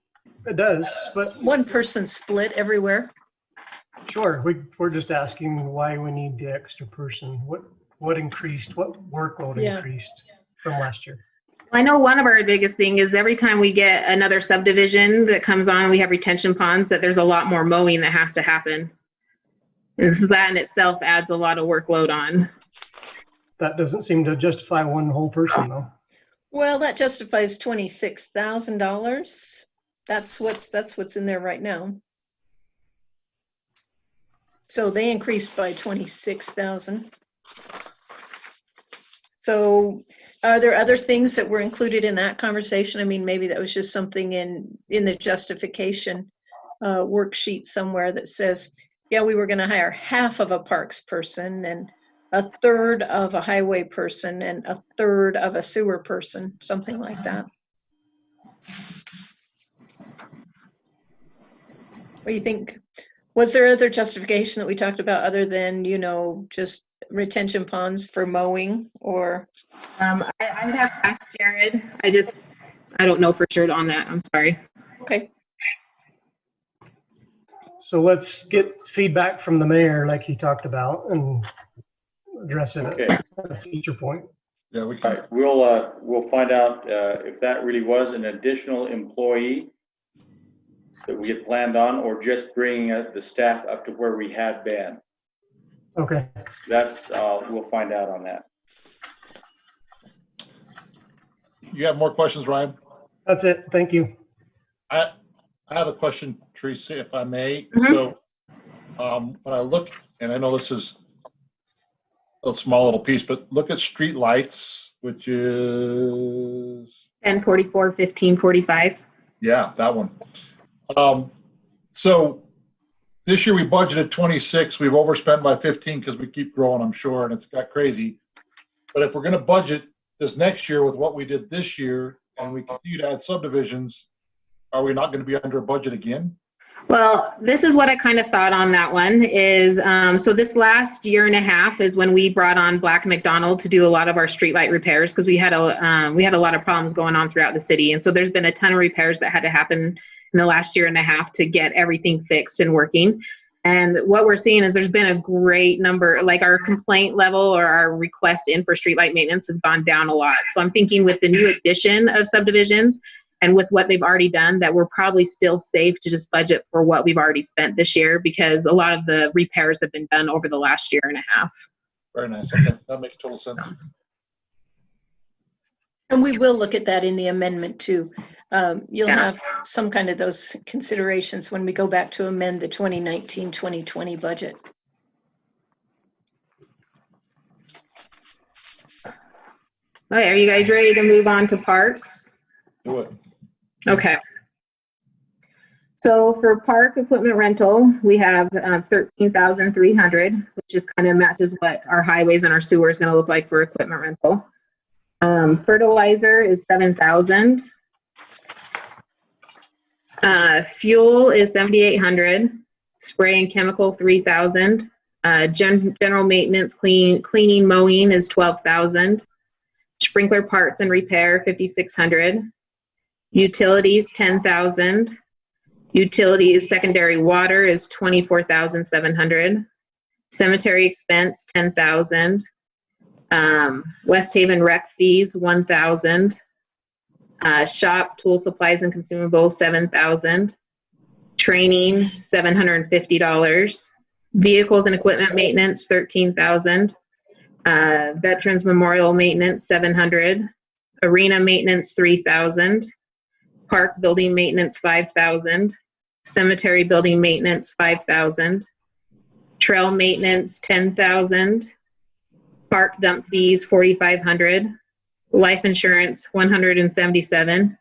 Speaker 3: It does, but
Speaker 2: one person split everywhere?
Speaker 3: sure, we're just asking why we need the extra person. What increased, what workload
Speaker 2: Yeah.
Speaker 3: increased from last year?
Speaker 6: I know one of our biggest thing is every time we get another subdivision that comes on, we have retention ponds, that there's a lot more mowing that has to happen. And so that in itself adds a lot of workload on.
Speaker 3: That doesn't seem to justify one whole person though.
Speaker 2: Well, that justifies $26,000. That's what's in there right now. So they increased by 26,000. So are there other things that were included in that conversation? I mean, maybe that was just something in the justification worksheet somewhere that says, yeah, we were going to hire half of a parks person and a third of a highway person and a third of a sewer person, something like that. What do you think? Was there other justification that we talked about other than, just retention ponds for mowing or?
Speaker 6: I would have to ask Jared. I don't know for sure on that. I'm sorry.
Speaker 2: Okay.
Speaker 3: So let's get feedback from the mayor like he talked about and address it
Speaker 1: Okay.
Speaker 3: at a future point.
Speaker 7: Yeah, we
Speaker 1: All
Speaker 7: can.
Speaker 1: right, we'll find out if that really was an additional employee that we had planned on, or just bringing the staff up to where we had been.
Speaker 3: Okay,
Speaker 1: That's, we'll find out on that.
Speaker 7: You have more questions, Ryan?
Speaker 3: that's it. Thank you.
Speaker 7: I have a question, Teresa, if I may.
Speaker 6: Mhm.
Speaker 7: So, when I look, and I know this is a small little piece, but look at street lights, which is,
Speaker 6: 1044, 1545.
Speaker 7: yeah, that one. So this year we budgeted 26. We've overspent by 15 because we keep growing, I'm sure, and it's got crazy. But if we're going to budget this next year with what we did this year, and we continue to add subdivisions, are we not going to be under budget again?
Speaker 6: Well, this is what I kind of thought on that one is, so this last year and a half is when we brought on Black & McDonald to do a lot of our streetlight repairs because we had a lot of problems going on throughout the city. And so there's been a ton of repairs that had to happen in the last year and a half to get everything fixed and working. And what we're seeing is there's been a great number, like our complaint level or our request in for streetlight maintenance has gone down a lot. So I'm thinking with the new addition of subdivisions and with what they've already done, that we're probably still safe to just budget for what we've already spent this year because a lot of the repairs have been done over the last year and a half.
Speaker 7: Very nice. Okay, that makes total sense.
Speaker 2: And we will look at that in the amendment too. You'll
Speaker 6: Yeah.
Speaker 2: have some kind of those considerations when we go back to amend the 2019-2020 budget.
Speaker 6: Okay, are you guys ready to move on to parks?
Speaker 7: Do it.
Speaker 6: Okay. So for park equipment rental, we have 13,300, which just kind of matches what our highways and our sewer is going to look like for equipment rental. Fertilizer is 7,000. Fuel is 7,800. Spray and chemical 3,000. General maintenance, cleaning, mowing is 12,000. Sprinkler parts and repair 5,600. Utilities 10,000. Utilities secondary water is 24,700. Cemetery expense 10,000. West Haven rec fees 1,000. Shop tool supplies and consumables 7,000. Training $750. Vehicles and equipment maintenance 13,000. Veterans Memorial maintenance 700. Arena maintenance 3,000. Park building maintenance 5,000. Cemetery building maintenance 5,000. Trail maintenance 10,000. Park dump fees, 4,500. Life insurance, 177.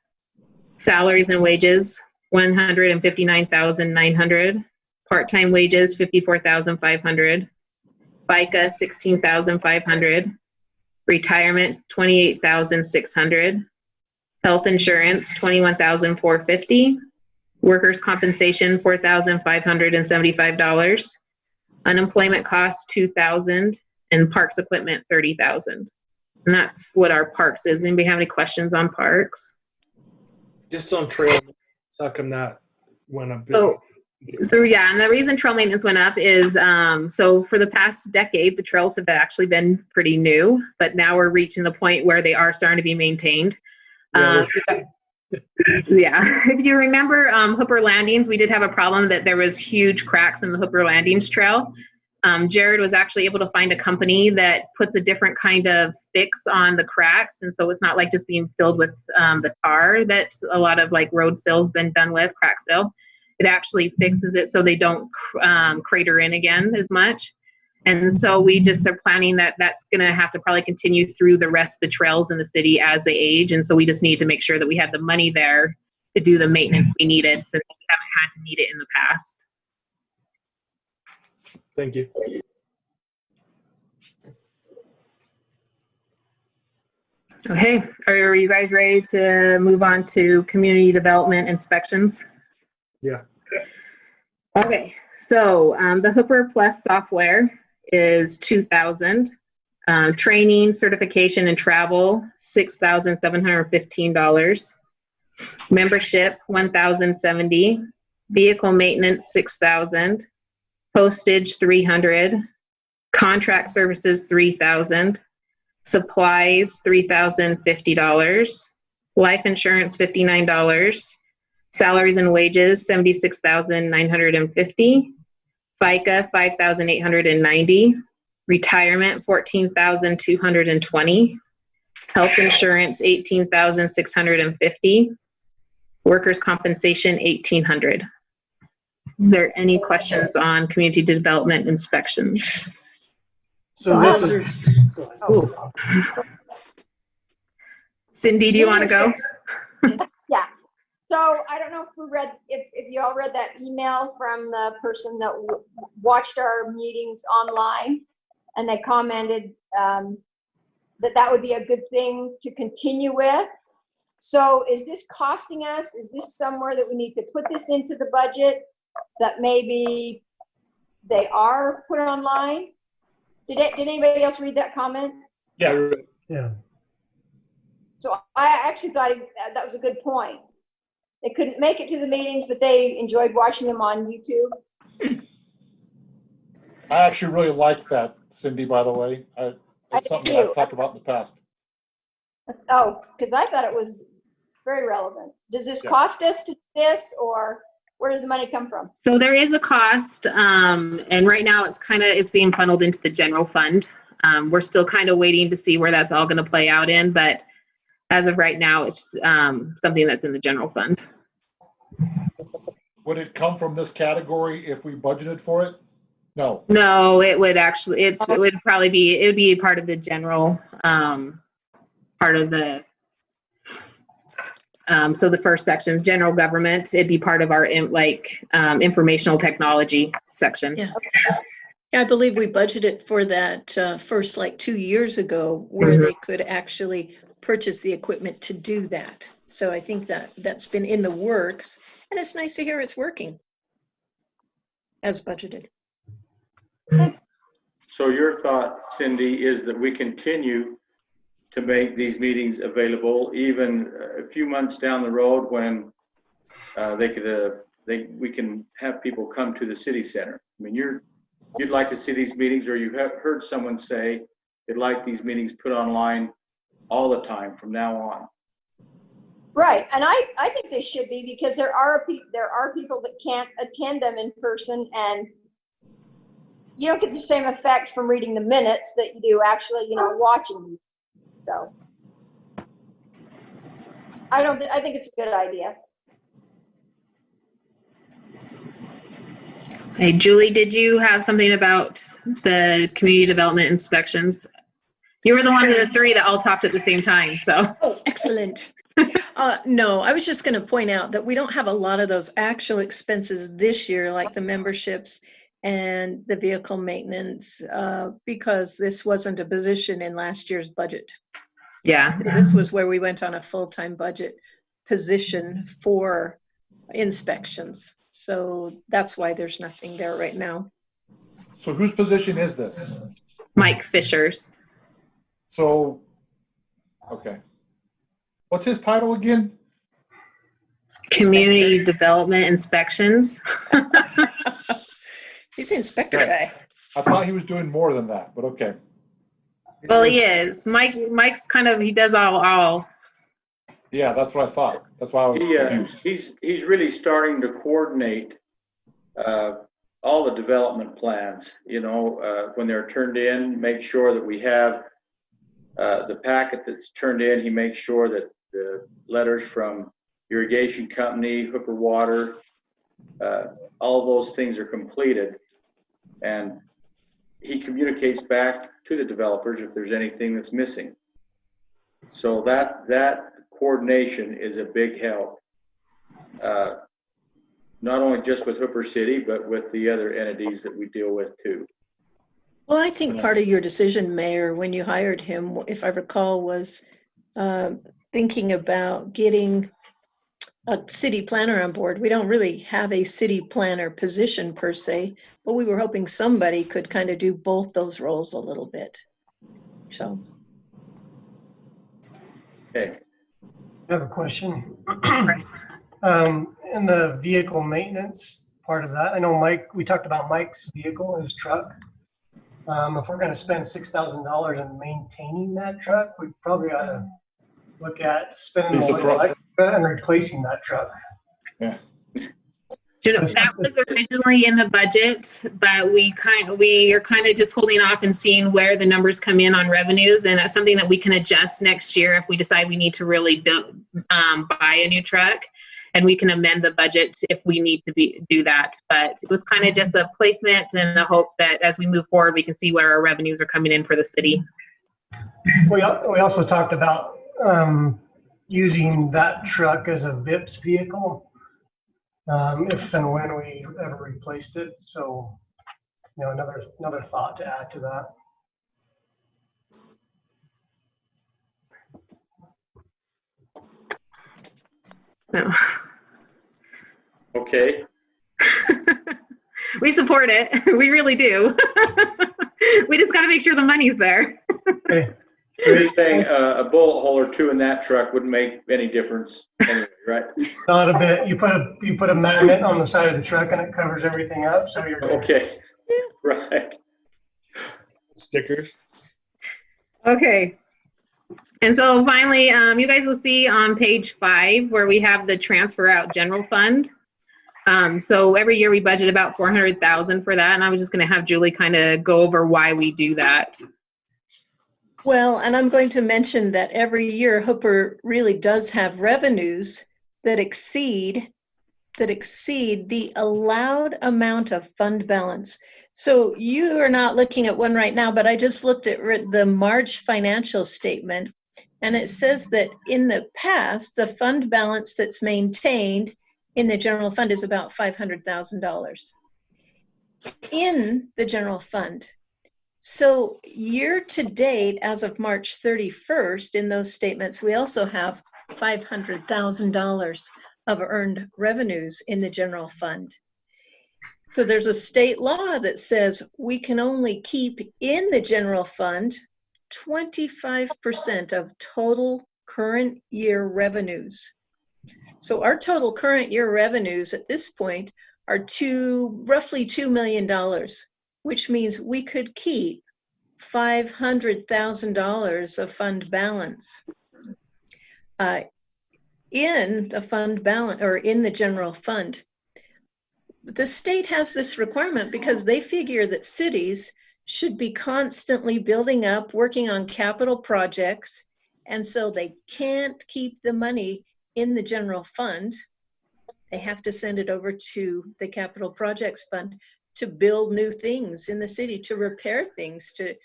Speaker 6: Salaries and wages, 159,900. Part-time wages, 54,500. FICA, 16,500. Retirement, 28,600. Health insurance, 21,450. Workers' compensation, $4,575. Unemployment costs, $2,000, and parks equipment, $30,000. And that's what our parks is. Anybody have any questions on parks?
Speaker 8: Just on trail, how come that went up?
Speaker 6: So yeah, and the reason trail maintenance went up is, so for the past decade, the trails have actually been pretty new, but now we're reaching the point where they are starting to be maintained. Yeah, if you remember Hooper Landings, we did have a problem that there was huge cracks in the Hooper Landings trail. Jared was actually able to find a company that puts a different kind of fix on the cracks, and so it's not like just being filled with the tar that a lot of like road sills been done with, crack sill. It actually fixes it so they don't crater in again as much. And so we just are planning that that's going to have to probably continue through the rest of the trails in the city as they age. And so we just need to make sure that we have the money there to do the maintenance we needed, since we haven't had to need it in the past.
Speaker 8: Thank you.
Speaker 6: Okay, are you guys ready to move on to community development inspections?
Speaker 8: Yeah.
Speaker 6: Okay, so the Hooper Plus software is $2,000. Training, certification, and travel, $6,715. Membership, $1,070. Vehicle maintenance, $6,000. Postage, $300. Contract services, $3,000. Supplies, $3,050. Life insurance, $59. Salaries and wages, $76,950. FICA, $5,890. Retirement, $14,220. Health insurance, $18,650. Workers' compensation, $1,800. Is there any questions on community development inspections?
Speaker 3: So
Speaker 2: those
Speaker 3: this
Speaker 2: are,
Speaker 3: is,
Speaker 2: oh,
Speaker 6: Cindy, do you want to go?
Speaker 5: Yeah. So I don't know if we read, if you all read that email from the person that watched our meetings online, and they commented that would be a good thing to continue with. So is this costing us? Is this somewhere that we need to put this into the budget that maybe they are put online? Did anybody else read that comment?
Speaker 8: Yeah.
Speaker 3: yeah.
Speaker 5: So I actually thought that was a good point. They couldn't make it to the meetings, but they enjoyed watching them on YouTube.
Speaker 7: I actually really like that, Cindy, by the way.
Speaker 5: I
Speaker 7: It's something
Speaker 5: do
Speaker 7: that
Speaker 5: too.
Speaker 7: I've talked about in the past.
Speaker 5: Oh, because I thought it was very relevant. Does this
Speaker 7: Yeah.
Speaker 5: cost us to do this, or where does the money come from?
Speaker 6: So there is a cost, and right now it's being funneled into the general fund. We're still kind of waiting to see where that's all going to play out in, but as of right now, it's something that's in the general fund.
Speaker 7: Would it come from this category if we budgeted for it? No.
Speaker 6: No, it would actually, it would be part of the general, part of the, so the first section, general government, it'd be part of our informational technology section.
Speaker 2: Yeah. Yeah, I believe we budgeted for that first like 2 years ago, where they could actually purchase the equipment to do that. So I think that's been in the works, and it's nice to hear it's working as budgeted.
Speaker 1: So your thought, Cindy, is that we continue to make these meetings available even a few months down the road when we can have people come to the city center. I mean, you'd like to see these meetings, or you have heard someone say they'd like these meetings put online all the time from now on.
Speaker 5: Right, and I think they should be, because there are people that can't attend them in person, and you don't get the same effect from reading the minutes that you do actually, watching them. So I think it's a good idea.
Speaker 6: Hey, Julie, did you have something about the community development inspections? You were the one of the three that all talked at the same time, so.
Speaker 2: Oh, excellent. No, I was just going to point out that we don't have a lot of those actual expenses this year, like the memberships and the vehicle maintenance, because this wasn't a position in last year's budget.
Speaker 6: Yeah,
Speaker 2: This was where we went on a full-time budget position for inspections. So that's why there's nothing there right now.
Speaker 7: So whose position is this?
Speaker 6: Mike Fisher's.
Speaker 7: So, okay. What's his title again?
Speaker 6: Community Development Inspections.
Speaker 2: He's the inspector
Speaker 7: Okay.
Speaker 2: guy.
Speaker 7: I thought he was doing more than that, but okay.
Speaker 6: Well, he is. Mike's kind of, he does all.
Speaker 7: Yeah, that's what I thought. That's why I was confused.
Speaker 1: He's really starting to coordinate all the development plans, when they're turned in, make sure that we have the packet that's turned in. He makes sure that the letters from irrigation company, Hooper Water, all those things are completed. And he communicates back to the developers if there's anything that's missing. So that coordination is a big help, not only just with Hooper City, but with the other entities that we deal with too.
Speaker 2: Well, I think part of your decision, Mayor, when you hired him, if I recall, was thinking about getting a city planner on board. We don't really have a city planner position per se, but we were hoping somebody could kind of do both those roles a little bit. So.
Speaker 1: Okay.
Speaker 3: I have a question. In the vehicle maintenance part of that, I know Mike, we talked about Mike's vehicle, his truck. If we're going to spend $6,000 in maintaining that truck, we probably ought to look at spending
Speaker 7: Piece of
Speaker 3: more
Speaker 7: truck.
Speaker 3: extra and replacing that truck.
Speaker 7: Yeah.
Speaker 6: That was originally in the budget, but we are kind of just holding off and seeing where the numbers come in on revenues, and that's something that we can adjust next year if we decide we need to really buy a new truck, and we can amend the budget if we need to do that. But it was kind of just a placement and a hope that as we move forward, we can see where our revenues are coming in for the city.
Speaker 3: We also talked about using that truck as a VIPS vehicle. If and when we ever replaced it. So, another thought to add to that.
Speaker 6: No.
Speaker 1: Okay.
Speaker 6: We support it. We really do. We just got to make sure the money's there.
Speaker 3: Okay.
Speaker 1: So you're saying a bullet hole or two in that truck wouldn't make any difference anyway, right?
Speaker 3: Not a bit. You put a magnet on the side of the truck and it covers everything up, so you're good.
Speaker 1: Okay. Right.
Speaker 8: Stickers.
Speaker 6: Okay. And so finally, you guys will see on page 5 where we have the transfer out general fund. So every year we budget about $400,000 for that. And I was just going to have Julie kind of go over why we do that.
Speaker 2: Well, and I'm going to mention that every year Hooper really does have revenues that exceed the allowed amount of fund balance. So you are not looking at one right now, but I just looked at the March financial statement, and it says that in the past, the fund balance that's maintained in the general fund is about $500,000 in the general fund. So year to date, as of March 31st, in those statements, we also have $500,000 of earned revenues in the general fund. So there's a state law that says we can only keep in the general fund 25% of total current year revenues. So our total current year revenues at this point are roughly $2 million. Which means we could keep $500,000 of fund balance in the fund balance or in the general fund. The state has this requirement because they figure that cities should be constantly building up, working on capital projects, and so they can't keep the money in the general fund. They have to send it over to the capital projects fund to build new things in the city, to repair things, to,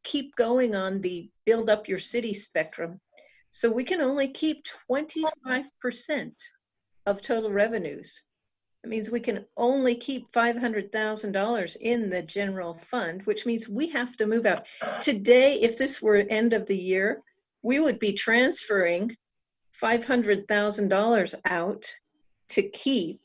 Speaker 2: keep going on the build up your city spectrum. So we can only keep 25% of total revenues. It means we can only keep $500,000 in the general fund, which means we have to move out. Today, if this were end of the year, we would be transferring $500,000 out to keep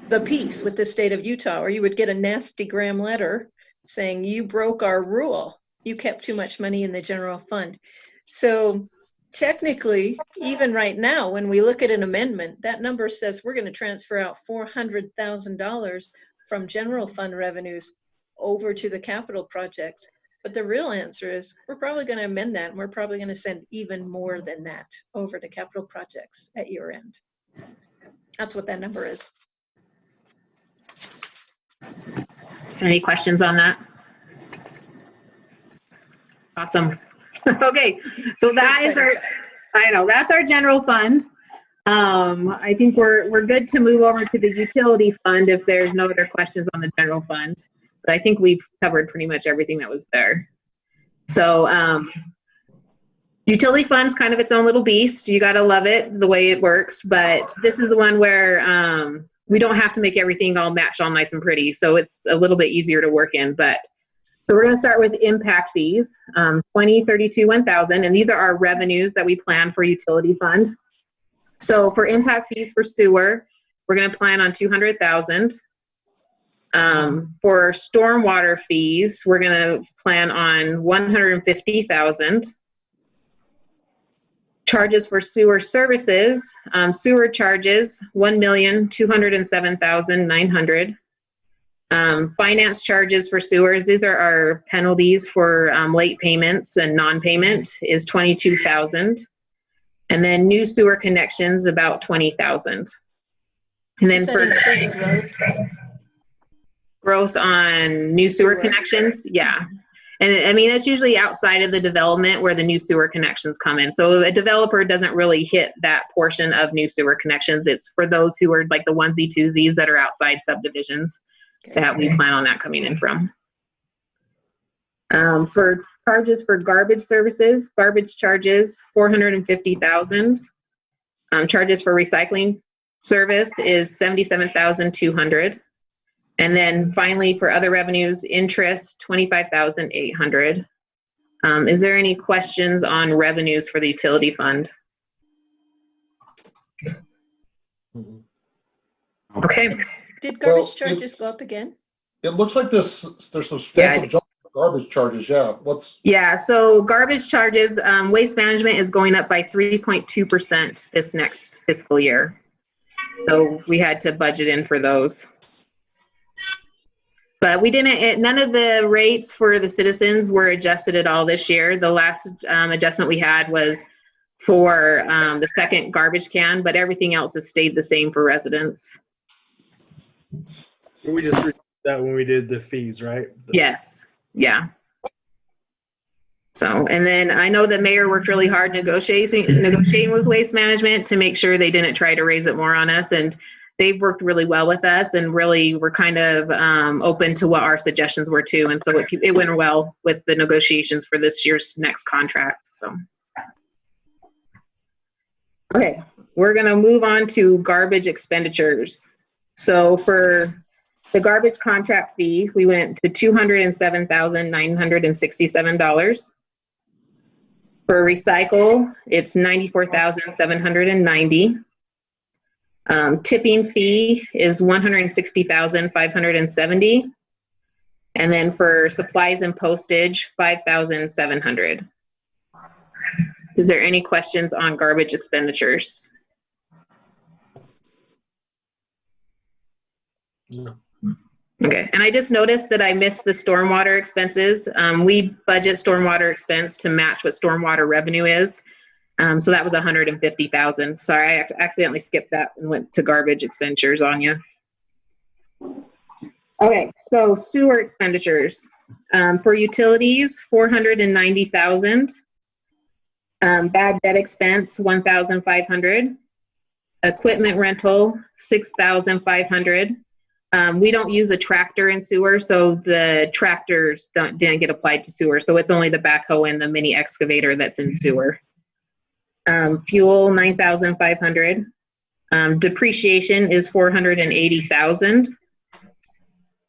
Speaker 2: the peace with the state of Utah, or you would get a nasty gram letter saying you broke our rule. You kept too much money in the general fund. So technically, even right now, when we look at an amendment, that number says we're going to transfer out $400,000 from general fund revenues over to the capital projects. But the real answer is we're probably going to amend that, and we're probably going to send even more than that over to capital projects at year end. That's what that number is.
Speaker 6: Any questions on that? Awesome. Okay, so that is our, I know, that's our general fund. I think we're good to move over to the utility fund if there's no other questions on the general fund. But I think we've covered pretty much everything that was there. So utility fund's kind of its own little beast. You gotta love it, the way it works. But this is the one where we don't have to make everything all match all nice and pretty. So it's a little bit easier to work in. But so we're gonna start with impact fees, 20, 32, 1,000. And these are our revenues that we plan for utility fund. So for impact fees for sewer, we're gonna plan on 200,000. For stormwater fees, we're gonna plan on 150,000. Charges for sewer services, sewer charges, 1,207,900. Finance charges for sewers, these are our penalties for late payments and non-payment, is 22,000. And then new sewer connections, about 20,000. And then
Speaker 2: Does that
Speaker 6: for
Speaker 2: include growth?
Speaker 6: growth on new sewer connections, yeah. And I mean, that's usually outside of the development where the new sewer connections come in. So a developer doesn't really hit that portion of new sewer connections. It's for those who are like the onesie twosies that are outside subdivisions that we plan on that coming in from. For charges for garbage services, garbage charges, 450,000. Charges for recycling service is 77,200. And then finally, for other revenues, interest, 25,800. Is there any questions on revenues for the utility fund? Okay.
Speaker 2: Did garbage
Speaker 7: Well,
Speaker 2: charges go up again?
Speaker 7: It looks like there's some
Speaker 6: Yeah,
Speaker 7: substantial jump in garbage charges, yeah.
Speaker 6: Yeah, so garbage charges, waste management is going up by 3.2% this next fiscal year. So we had to budget in for those. But we didn't, none of the rates for the citizens were adjusted at all this year. The last adjustment we had was for the second garbage can, but everything else has stayed the same for residents.
Speaker 8: We just read that when we did the fees, right?
Speaker 6: Yes, yeah. So, and then I know the mayor worked really hard negotiating with Waste Management to make sure they didn't try to raise it more on us. And they've worked really well with us and really were kind of open to what our suggestions were too. And so it went well with the negotiations for this year's next contract, so. Okay, we're gonna move on to garbage expenditures. So for the garbage contract fee, we went to $207,967. For recycle, it's $94,790. Tipping fee is $160,570. And then for supplies and postage, $5,700. Is there any questions on garbage expenditures?
Speaker 8: No.
Speaker 6: Okay, and I just noticed that I missed the stormwater expenses. We budget stormwater expense to match what stormwater revenue is. So that was 150,000. Sorry, I accidentally skipped that and went to garbage expenditures on you. Okay, so sewer expenditures. For utilities, 490,000. Bad debt expense, 1,500. Equipment rental, 6,500. We don't use a tractor in sewer, so the tractors didn't get applied to sewer. So it's only the backhoe and the mini excavator that's in sewer. Fuel, 9,500. Depreciation is 480,000.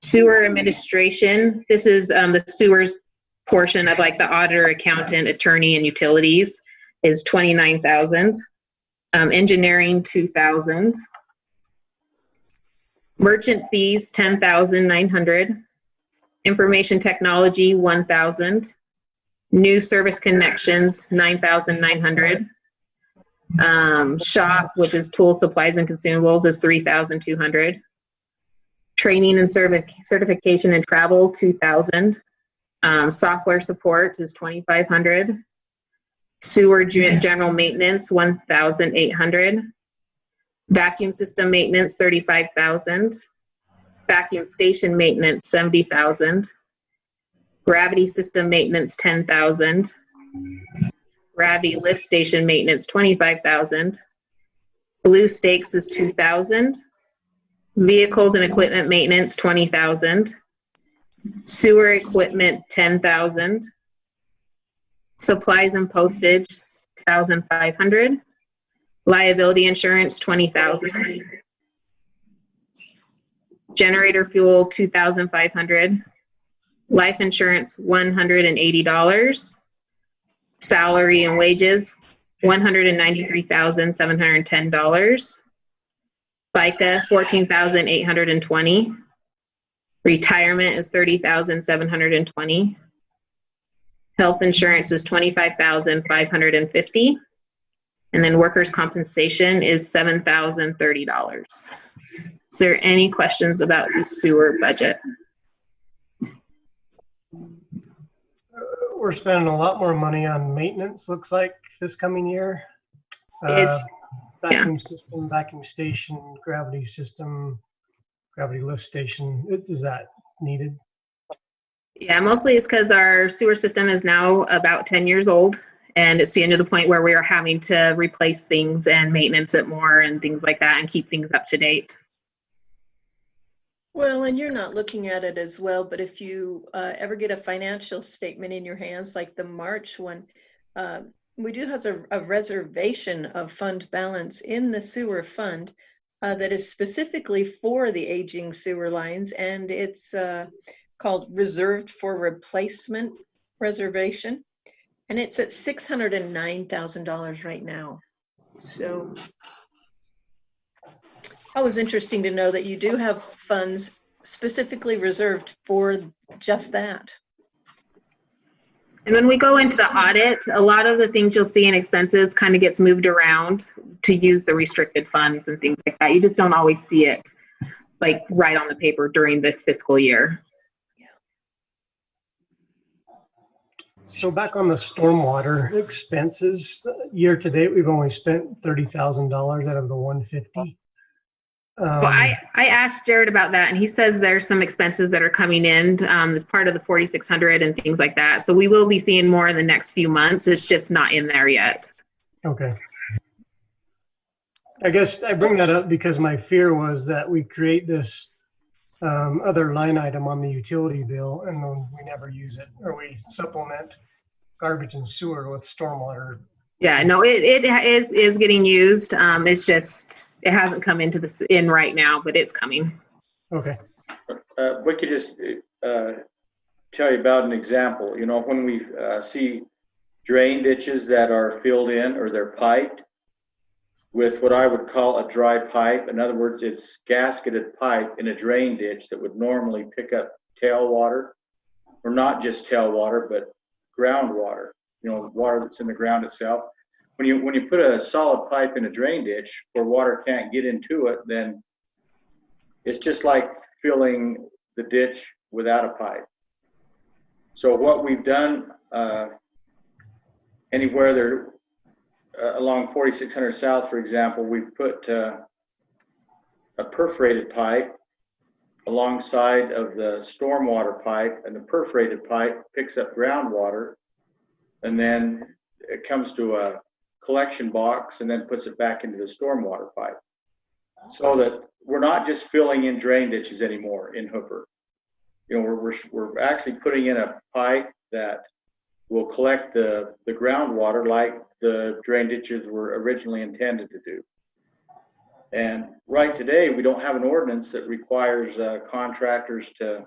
Speaker 6: Sewer administration, this is the sewer's portion of like the auditor, accountant, attorney, and utilities is 29,000. Engineering, 2,000. Merchant fees, 10,900. Information technology, 1,000. New service connections, 9,900. Shop, which is tools, supplies, and consumables, is 3,200. Training and certification and travel, 2,000. Software support is 2,500. Sewer general maintenance, 1,800. Vacuum system maintenance, 35,000. Vacuum station maintenance, 70,000. Gravity system maintenance, 10,000. Gravity lift station maintenance, 25,000. Blue stakes is 2,000. Vehicles and equipment maintenance, 20,000. Sewer equipment, 10,000. Supplies and postage, 6,500. Liability insurance, 20,000. Generator fuel, 2,500. Life insurance, $180. Salary and wages, $193,710. FICA, $14,820. Retirement is $30,720. Health insurance is $25,550. And then workers' compensation is $7,030. Is there any questions about the sewer budget?
Speaker 3: We're spending a lot more money on maintenance, looks like, this coming year.
Speaker 6: It's,
Speaker 3: Vacuum system, vacuum station, gravity system, gravity lift station. Is that needed?
Speaker 6: yeah, mostly it's because our sewer system is now about 10 years old, and it's getting to the point where we are having to replace things and maintenance it more and things like that and keep things up to date.
Speaker 2: Well, and you're not looking at it as well, but if you ever get a financial statement in your hands, like the March one, we do have a reservation of fund balance in the sewer fund that is specifically for the aging sewer lines, and it's called Reserved for Replacement Reservation, and it's at $609,000 right now. So that was interesting to know that you do have funds specifically reserved for just that.
Speaker 6: And when we go into the audit, a lot of the things you'll see in expenses kind of gets moved around to use the restricted funds and things like that. You just don't always see it like right on the paper during the fiscal year.
Speaker 3: So back on the stormwater expenses, year to date, we've only spent $30,000 out of the 150.
Speaker 6: Well, I asked Jared about that, and he says there's some expenses that are coming in as part of the 4,600 and things like that. So we will be seeing more in the next few months. It's just not in there yet.
Speaker 3: Okay. I guess I bring that up because my fear was that we create this other line item on the utility bill and then we never use it, or we supplement garbage and sewer with stormwater.
Speaker 6: Yeah, no, it is getting used. It's just, it hasn't come into in right now, but it's coming.
Speaker 3: Okay.
Speaker 1: We could just tell you about an example. You know, when we see drain ditches that are filled in or they're piped with what I would call a dry pipe. In other words, it's gasketed pipe in a drain ditch that would normally pick up tailwater, or not just tailwater, but groundwater, you know, water that's in the ground itself. When you put a solid pipe in a drain ditch where water can't get into it, then it's just like filling the ditch without a pipe. So what we've done anywhere there along 4600 South, for example, we've put a perforated pipe alongside of the stormwater pipe, and the perforated pipe picks up groundwater, and then it comes to a collection box and then puts it back into the stormwater pipe. so that we're not just filling in drain ditches anymore in Hooper. You know, we're actually putting in a pipe that will collect the groundwater like the drain ditches were originally intended to do. And right today, we don't have an ordinance that requires contractors to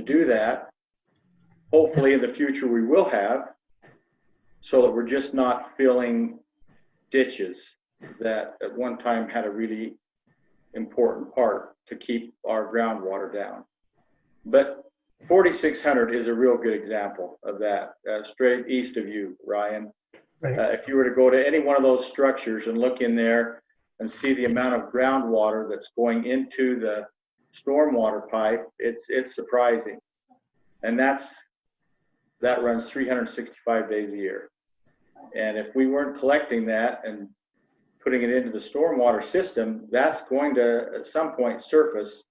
Speaker 1: do that. Hopefully in the future we will have, so that we're just not filling ditches that at one time had a really important part to keep our groundwater down. But 4600 is a real good example of that, straight east of you, Ryan.
Speaker 3: Right.
Speaker 1: If you were to go to any one of those structures and look in there and see the amount of groundwater that's going into the stormwater pipe, it's surprising. And that runs 365 days a year. And if we weren't collecting that and putting it into the stormwater system, that's going to at some point surface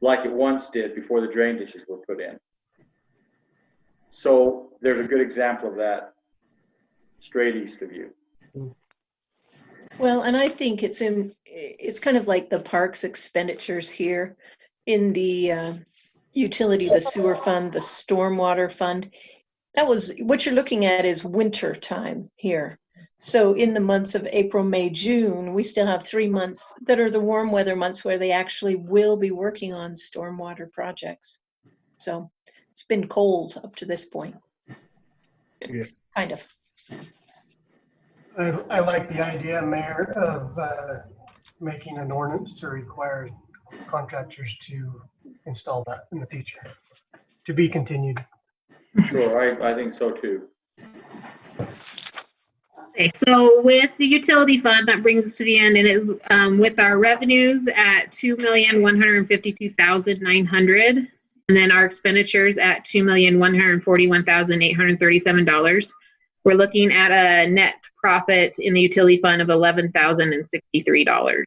Speaker 1: like it once did before the drain ditches were put in. So there's a good example of that straight east of you.
Speaker 2: Well, and I think it's kind of like the parks expenditures here in the utility, the sewer fund, the stormwater fund. That was what you're looking at is winter time here. So in the months of April, May, June, we still have 3 months that are the warm weather months where they actually will be working on stormwater projects. So it's been cold up to this point.
Speaker 8: Yeah.
Speaker 2: Kind of.
Speaker 3: I like the idea, Mayor, of making an ordinance to require contractors to install that in the future. To be continued.
Speaker 1: Sure, I think so too.
Speaker 6: Okay, so with the utility fund, that brings us to the end, and is with our revenues at $2,152,900, and then our expenditures at $2,141,837. We're looking at a net profit in the utility fund of $11,063.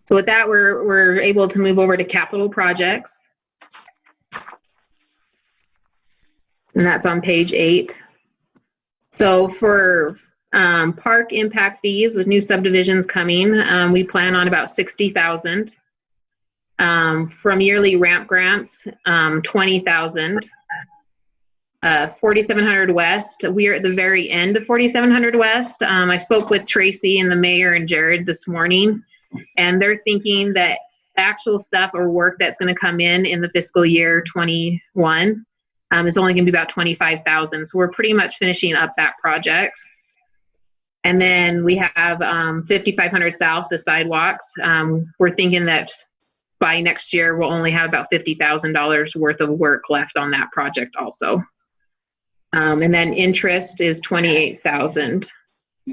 Speaker 6: So with that, we're able to move over to capital projects, and that's on page 8. So for park impact fees with new subdivisions coming, we plan on about $60,000. From yearly ramp grants, $20,000. 4700 West, we are at the very end of 4700 West. I spoke with Tracy and the mayor and Jared this morning, and they're thinking that actual stuff or work that's going to come in the fiscal year 21 is only going to be about $25,000. So we're pretty much finishing up that project. And then we have 5500 South, the sidewalks. We're thinking that by next year, we'll only have about $50,000 worth of work left on that project also. And then interest is $28,000.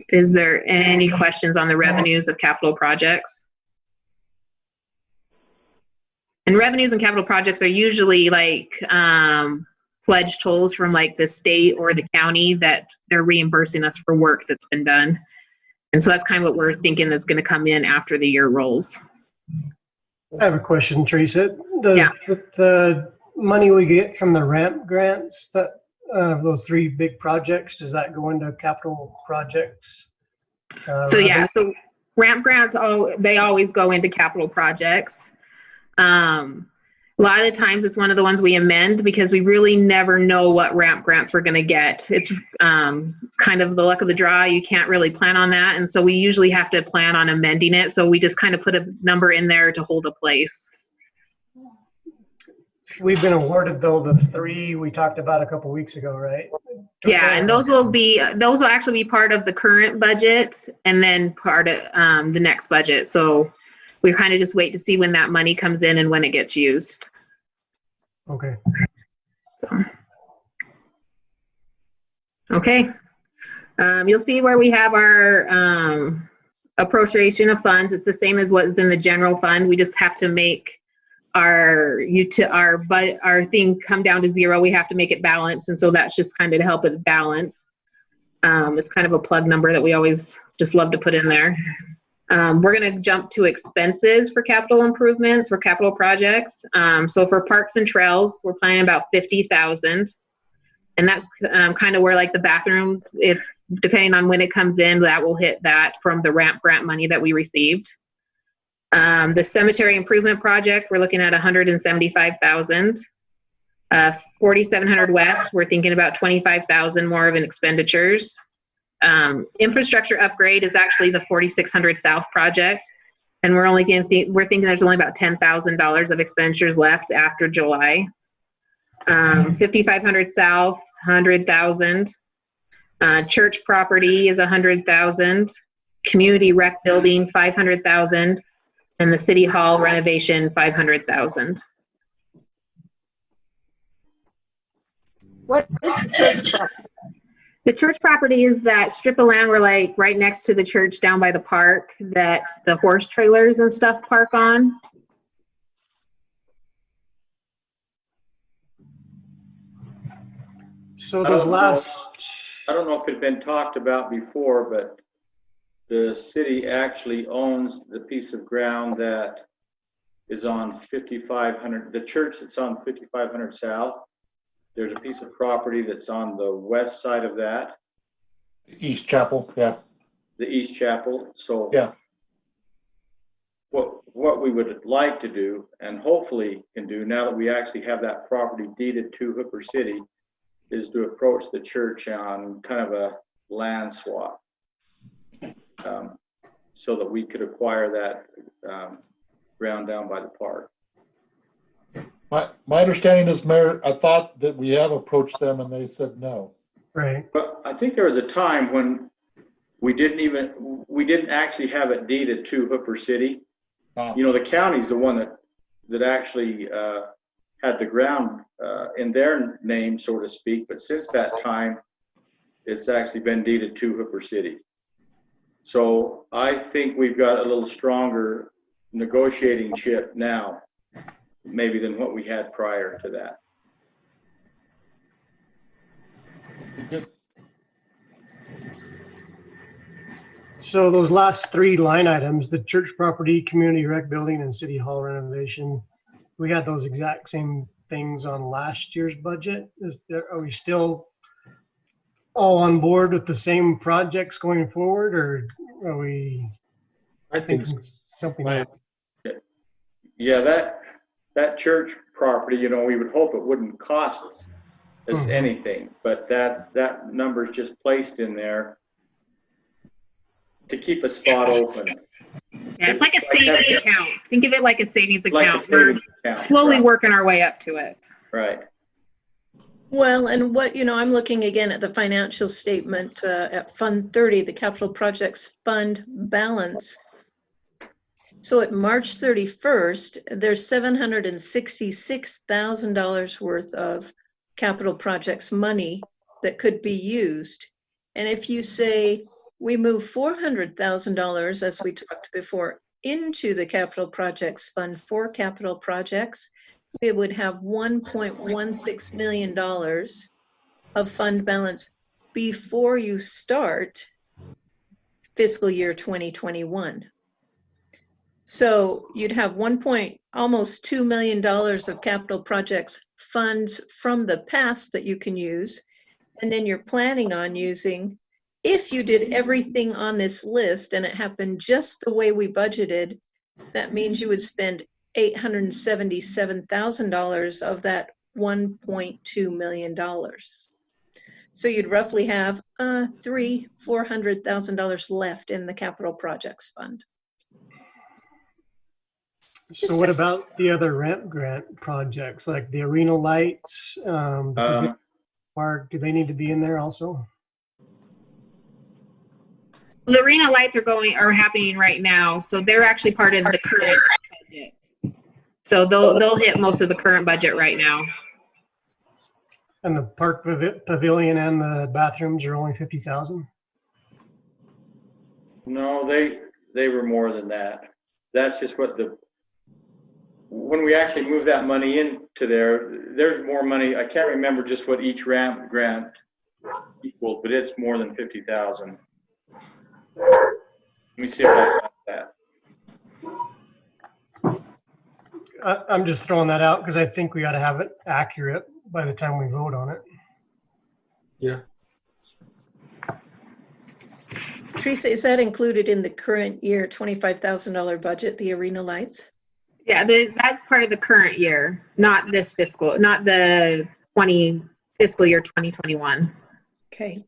Speaker 6: Is there any questions on the revenues of capital projects? And revenues and capital projects are usually like pledge tolls from like the state or the county that they're reimbursing us for work that's been done. And so that's kind of what we're thinking is going to come in after the year rolls.
Speaker 3: I have a question, Teresa. Does
Speaker 6: Yeah.
Speaker 3: the money we get from the ramp grants, that those 3 big projects, does that go into capital projects?
Speaker 6: So yeah, so ramp grants, they always go into capital projects. A lot of the times it's one of the ones we amend because we really never know what ramp grants we're going to get. It's kind of the luck of the draw. You can't really plan on that. And so we usually have to plan on amending it. So we just kind of put a number in there to hold a place.
Speaker 3: We've been awarded though the 3 we talked about a couple weeks ago, right?
Speaker 6: Yeah, and those will actually be part of the current budget and then part of the next budget. So we kind of just wait to see when that money comes in and when it gets used.
Speaker 3: Okay.
Speaker 6: So. Okay. You'll see where we have our appropriation of funds. It's the same as what is in the general fund. We just have to make our thing come down to 0. We have to make it balance, and so that's just kind of to help it balance. It's kind of a plug number that we always just love to put in there. We're going to jump to expenses for capital improvements, for capital projects. So for parks and trails, we're planning about $50,000. And that's kind of where like the bathrooms, if depending on when it comes in, that will hit that from the ramp grant money that we received. The cemetery improvement project, we're looking at 175,000. 4700 West, we're thinking about 25,000 more of an expenditures. Infrastructure upgrade is actually the 4600 South project, and we're thinking there's only about $10,000 of expenditures left after July. 5500 South, 100,000. Church property is 100,000. Community rec building, 500,000. And the city hall renovation, 500,000.
Speaker 5: What is the church property?
Speaker 6: The church property is that strip of land we're like right next to the church down by the park that the horse trailers and stuff park on.
Speaker 3: So those last,
Speaker 1: I don't know if it'd been talked about before, but the city actually owns the piece of ground that is on 5500, the church that's on 5500 South. There's a piece of property that's on the west side of that,
Speaker 7: East Chapel, yeah.
Speaker 1: the East Chapel. So
Speaker 7: Yeah.
Speaker 1: what we would like to do, and hopefully can do now that we actually have that property deeded to Hooper City, is to approach the church on kind of a land swap, so that we could acquire that ground down by the park.
Speaker 7: My understanding is, Mayor, I thought that we have approached them and they said no.
Speaker 3: right,
Speaker 1: But I think there was a time when we didn't actually have it deeded to Hooper City. You know, the county's the one that actually had the ground in their name, so to speak. But since that time, it's actually been deeded to Hooper City. So I think we've got a little stronger negotiating chip now, maybe than what we had prior to that.
Speaker 7: Good.
Speaker 3: so those last three line items, the church property, community rec building, and city hall renovation, we had those exact same things on last year's budget. Are we still all on board with the same projects going forward, or are we
Speaker 8: I think
Speaker 3: thinking something
Speaker 8: Right.
Speaker 3: else?
Speaker 1: Yeah, that church property, you know, we would hope it wouldn't cost us
Speaker 3: Mhm.
Speaker 1: anything, but that number's just placed in there to keep a spot open.
Speaker 6: Yeah, it's like a savings account. Think of it like a savings
Speaker 1: Like a
Speaker 6: account. We're
Speaker 1: savings account.
Speaker 6: slowly working our way up to it.
Speaker 1: Right.
Speaker 2: Well, and I'm looking again at the financial statement at Fund 30, the Capital Projects Fund balance. So at March 31st, there's $766,000 worth of capital projects money that could be used. And if you say we move $400,000, as we talked before, into the Capital Projects Fund for capital projects, we would have $1.16 million of fund balance before you start fiscal year 2021. So you'd have almost $2 million of capital projects funds from the past that you can use. And then you're planning on using, if you did everything on this list and it happened just the way we budgeted, that means you would spend $877,000 of that $1.2 million. So you'd roughly have $400,000 left in the capital projects fund.
Speaker 3: So what about the other ramp grant projects, like the arena lights, the pavilion park? Do they need to be in there also?
Speaker 6: The arena lights are happening right now, so they're actually part of the current budget. So they'll hit most of the current budget right now.
Speaker 3: And the park pavilion and the bathrooms are only 50,000?
Speaker 1: No, they were more than that. That's just when we actually move that money into there's more money. I can't remember just what each ramp grant equaled, but it's more than 50,000. Let me see if I got that.
Speaker 3: I'm just throwing that out because I think we got to have it accurate by the time we vote on it.
Speaker 8: Yeah.
Speaker 2: Teresa, is that included in the current year $25,000 budget, the arena lights?
Speaker 6: Yeah, that's part of the current year, not this fiscal, not the fiscal year 2021.
Speaker 2: Okay.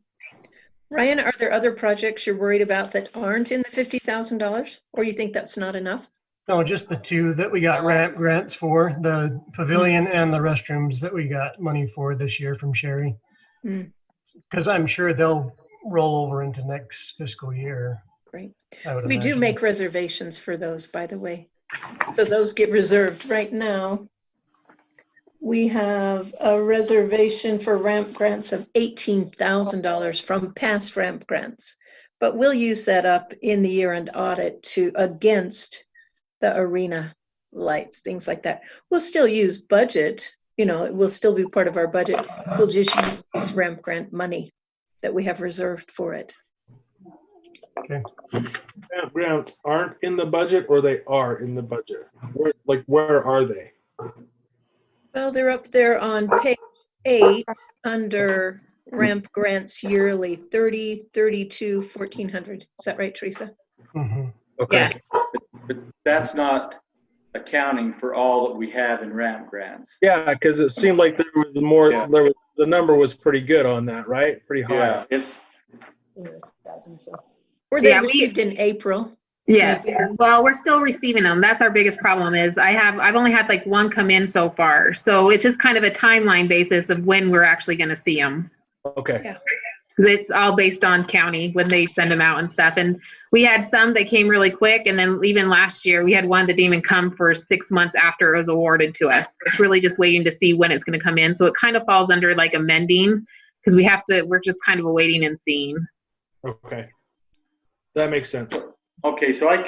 Speaker 2: Ryan, are there other projects you're worried about that aren't in the $50,000? Or you think that's not enough?
Speaker 3: No, just the two that we got ramp grants for, the pavilion and the restrooms that we got money for this year from Sherry.
Speaker 2: Hmm.
Speaker 3: Because I'm sure they'll roll over into next fiscal year.
Speaker 2: Great.
Speaker 3: I would
Speaker 2: We do
Speaker 3: imagine.
Speaker 2: make reservations for those, by the way. So those get reserved right now. We have a reservation for ramp grants of $18,000 from past ramp grants. But we'll use that up in the year-end audit against the arena lights, things like that. We'll still use budget, it will still be part of our budget. We'll just use ramp grant money that we have reserved for it.
Speaker 8: Ramp grants aren't in the budget, or they are in the budget? Where are they?
Speaker 2: Well, they're up there on page 8 under ramp grants yearly, 30, 32, 1,400. Is that right, Teresa?
Speaker 3: Mhm.
Speaker 8: Okay.
Speaker 6: Yes.
Speaker 1: But that's not accounting for all that we have in ramp grants.
Speaker 8: Yeah, because it seemed like there was more.
Speaker 1: Yeah.
Speaker 8: The number was pretty good on that, right? Pretty high.
Speaker 1: Yeah, it's,
Speaker 2: Or they
Speaker 6: Yeah,
Speaker 2: received in April.
Speaker 6: Yes. Well, we're still receiving them. That's our biggest problem is I've only had like one come in so far. So it's just kind of a timeline basis of when we're actually going to see them.
Speaker 8: Okay.
Speaker 2: Yeah.
Speaker 6: It's all based on county when they send them out and stuff. And we had some that came really quick. And then even last year, we had one that didn't even come for 6 months after it was awarded to us. It's really just waiting to see when it's going to come in. So it kind of falls under like amending because we're just kind of waiting and seeing.
Speaker 8: Okay. That makes sense.
Speaker 1: okay, so I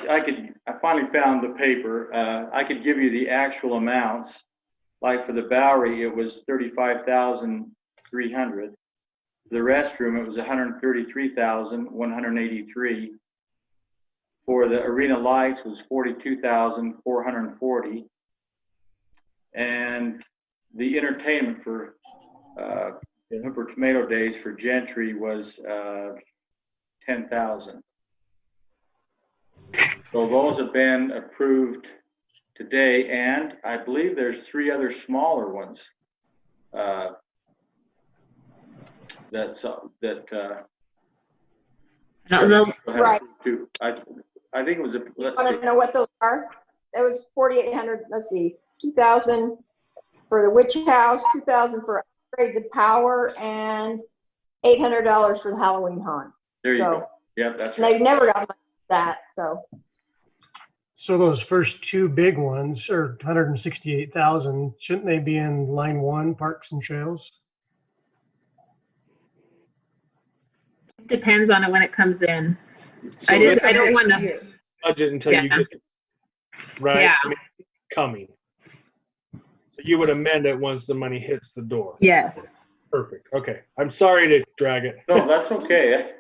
Speaker 1: finally found the paper. I could give you the actual amounts. Like for the Bowery, it was 35,300. The restroom, it was 133,183. For the arena lights was 42,440. And the entertainment for Hooper Tomato Days for Gentry was 10,000. So those have been approved today, and I believe there's 3 other smaller ones. That
Speaker 5: Right.
Speaker 1: I think it was
Speaker 5: You
Speaker 1: let's
Speaker 5: want
Speaker 1: see.
Speaker 5: to know what those are? That was 4,800, let's see, 2,000 for the witch house, 2,000 for upgrade to power, and $800 for the Halloween haunt.
Speaker 1: There you
Speaker 5: So-
Speaker 1: go. Yep, that's
Speaker 5: And
Speaker 1: right.
Speaker 5: they've never got much of that, so.
Speaker 3: So those first two big ones are 168,000. Shouldn't they be in line 1, parks and trails?
Speaker 6: Depends on it when it comes in.
Speaker 8: So
Speaker 6: I
Speaker 8: that's
Speaker 6: don't want to.
Speaker 8: budget until you
Speaker 6: Yeah.
Speaker 8: get it, right?
Speaker 6: Yeah.
Speaker 8: I mean, coming. So you would amend it once the money hits the door.
Speaker 6: Yes.
Speaker 8: Perfect. Okay. I'm sorry to drag it.
Speaker 1: No, that's okay.
Speaker 8: I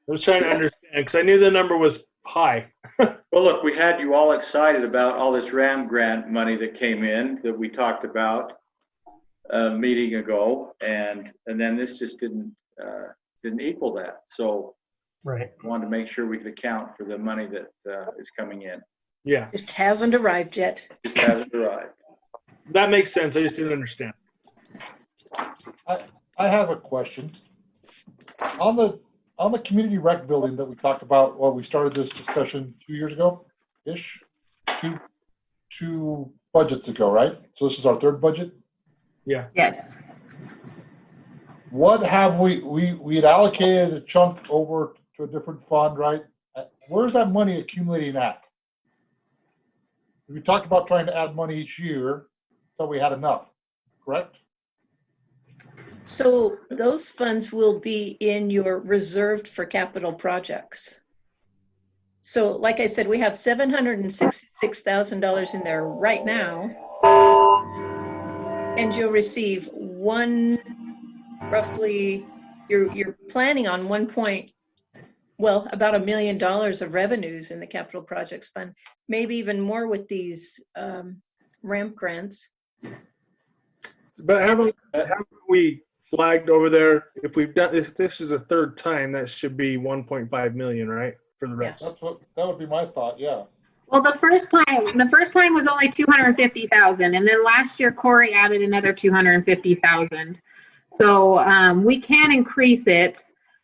Speaker 8: was trying to understand because I knew the number was high.
Speaker 1: Well, look, we had you all excited about all this RAM grant money that came in that we talked about a meeting ago, and then this just didn't equal that. So
Speaker 3: Right.
Speaker 1: I wanted to make sure we could account for the money that is coming in.
Speaker 8: Yeah,
Speaker 2: Just hasn't arrived yet.
Speaker 1: Just hasn't arrived.
Speaker 8: that makes sense. I just didn't understand.
Speaker 7: I have a question. On the community rec building that we talked about, well, we started this discussion 2 years ago-ish, two budgets ago, right? So this is our third budget.
Speaker 6: Yes.
Speaker 7: What have we had allocated a chunk over to a different fund, right? Where's that money accumulating at? We talked about trying to add money each year until we had enough, correct?
Speaker 2: So those funds will be in your reserved for capital projects. So like I said, we have $766,000 in there right now. And you'll receive roughly, you're planning on about $1 million of revenues in the capital projects fund, maybe even more with these ramp grants.
Speaker 8: But haven't we flagged over there. If this is a third time, that should be 1.5 million, right? For the rec.
Speaker 7: That would be my thought, yeah.
Speaker 6: Well, the first time was only 250,000, and then last year Corey added another 250,000. So we can increase it.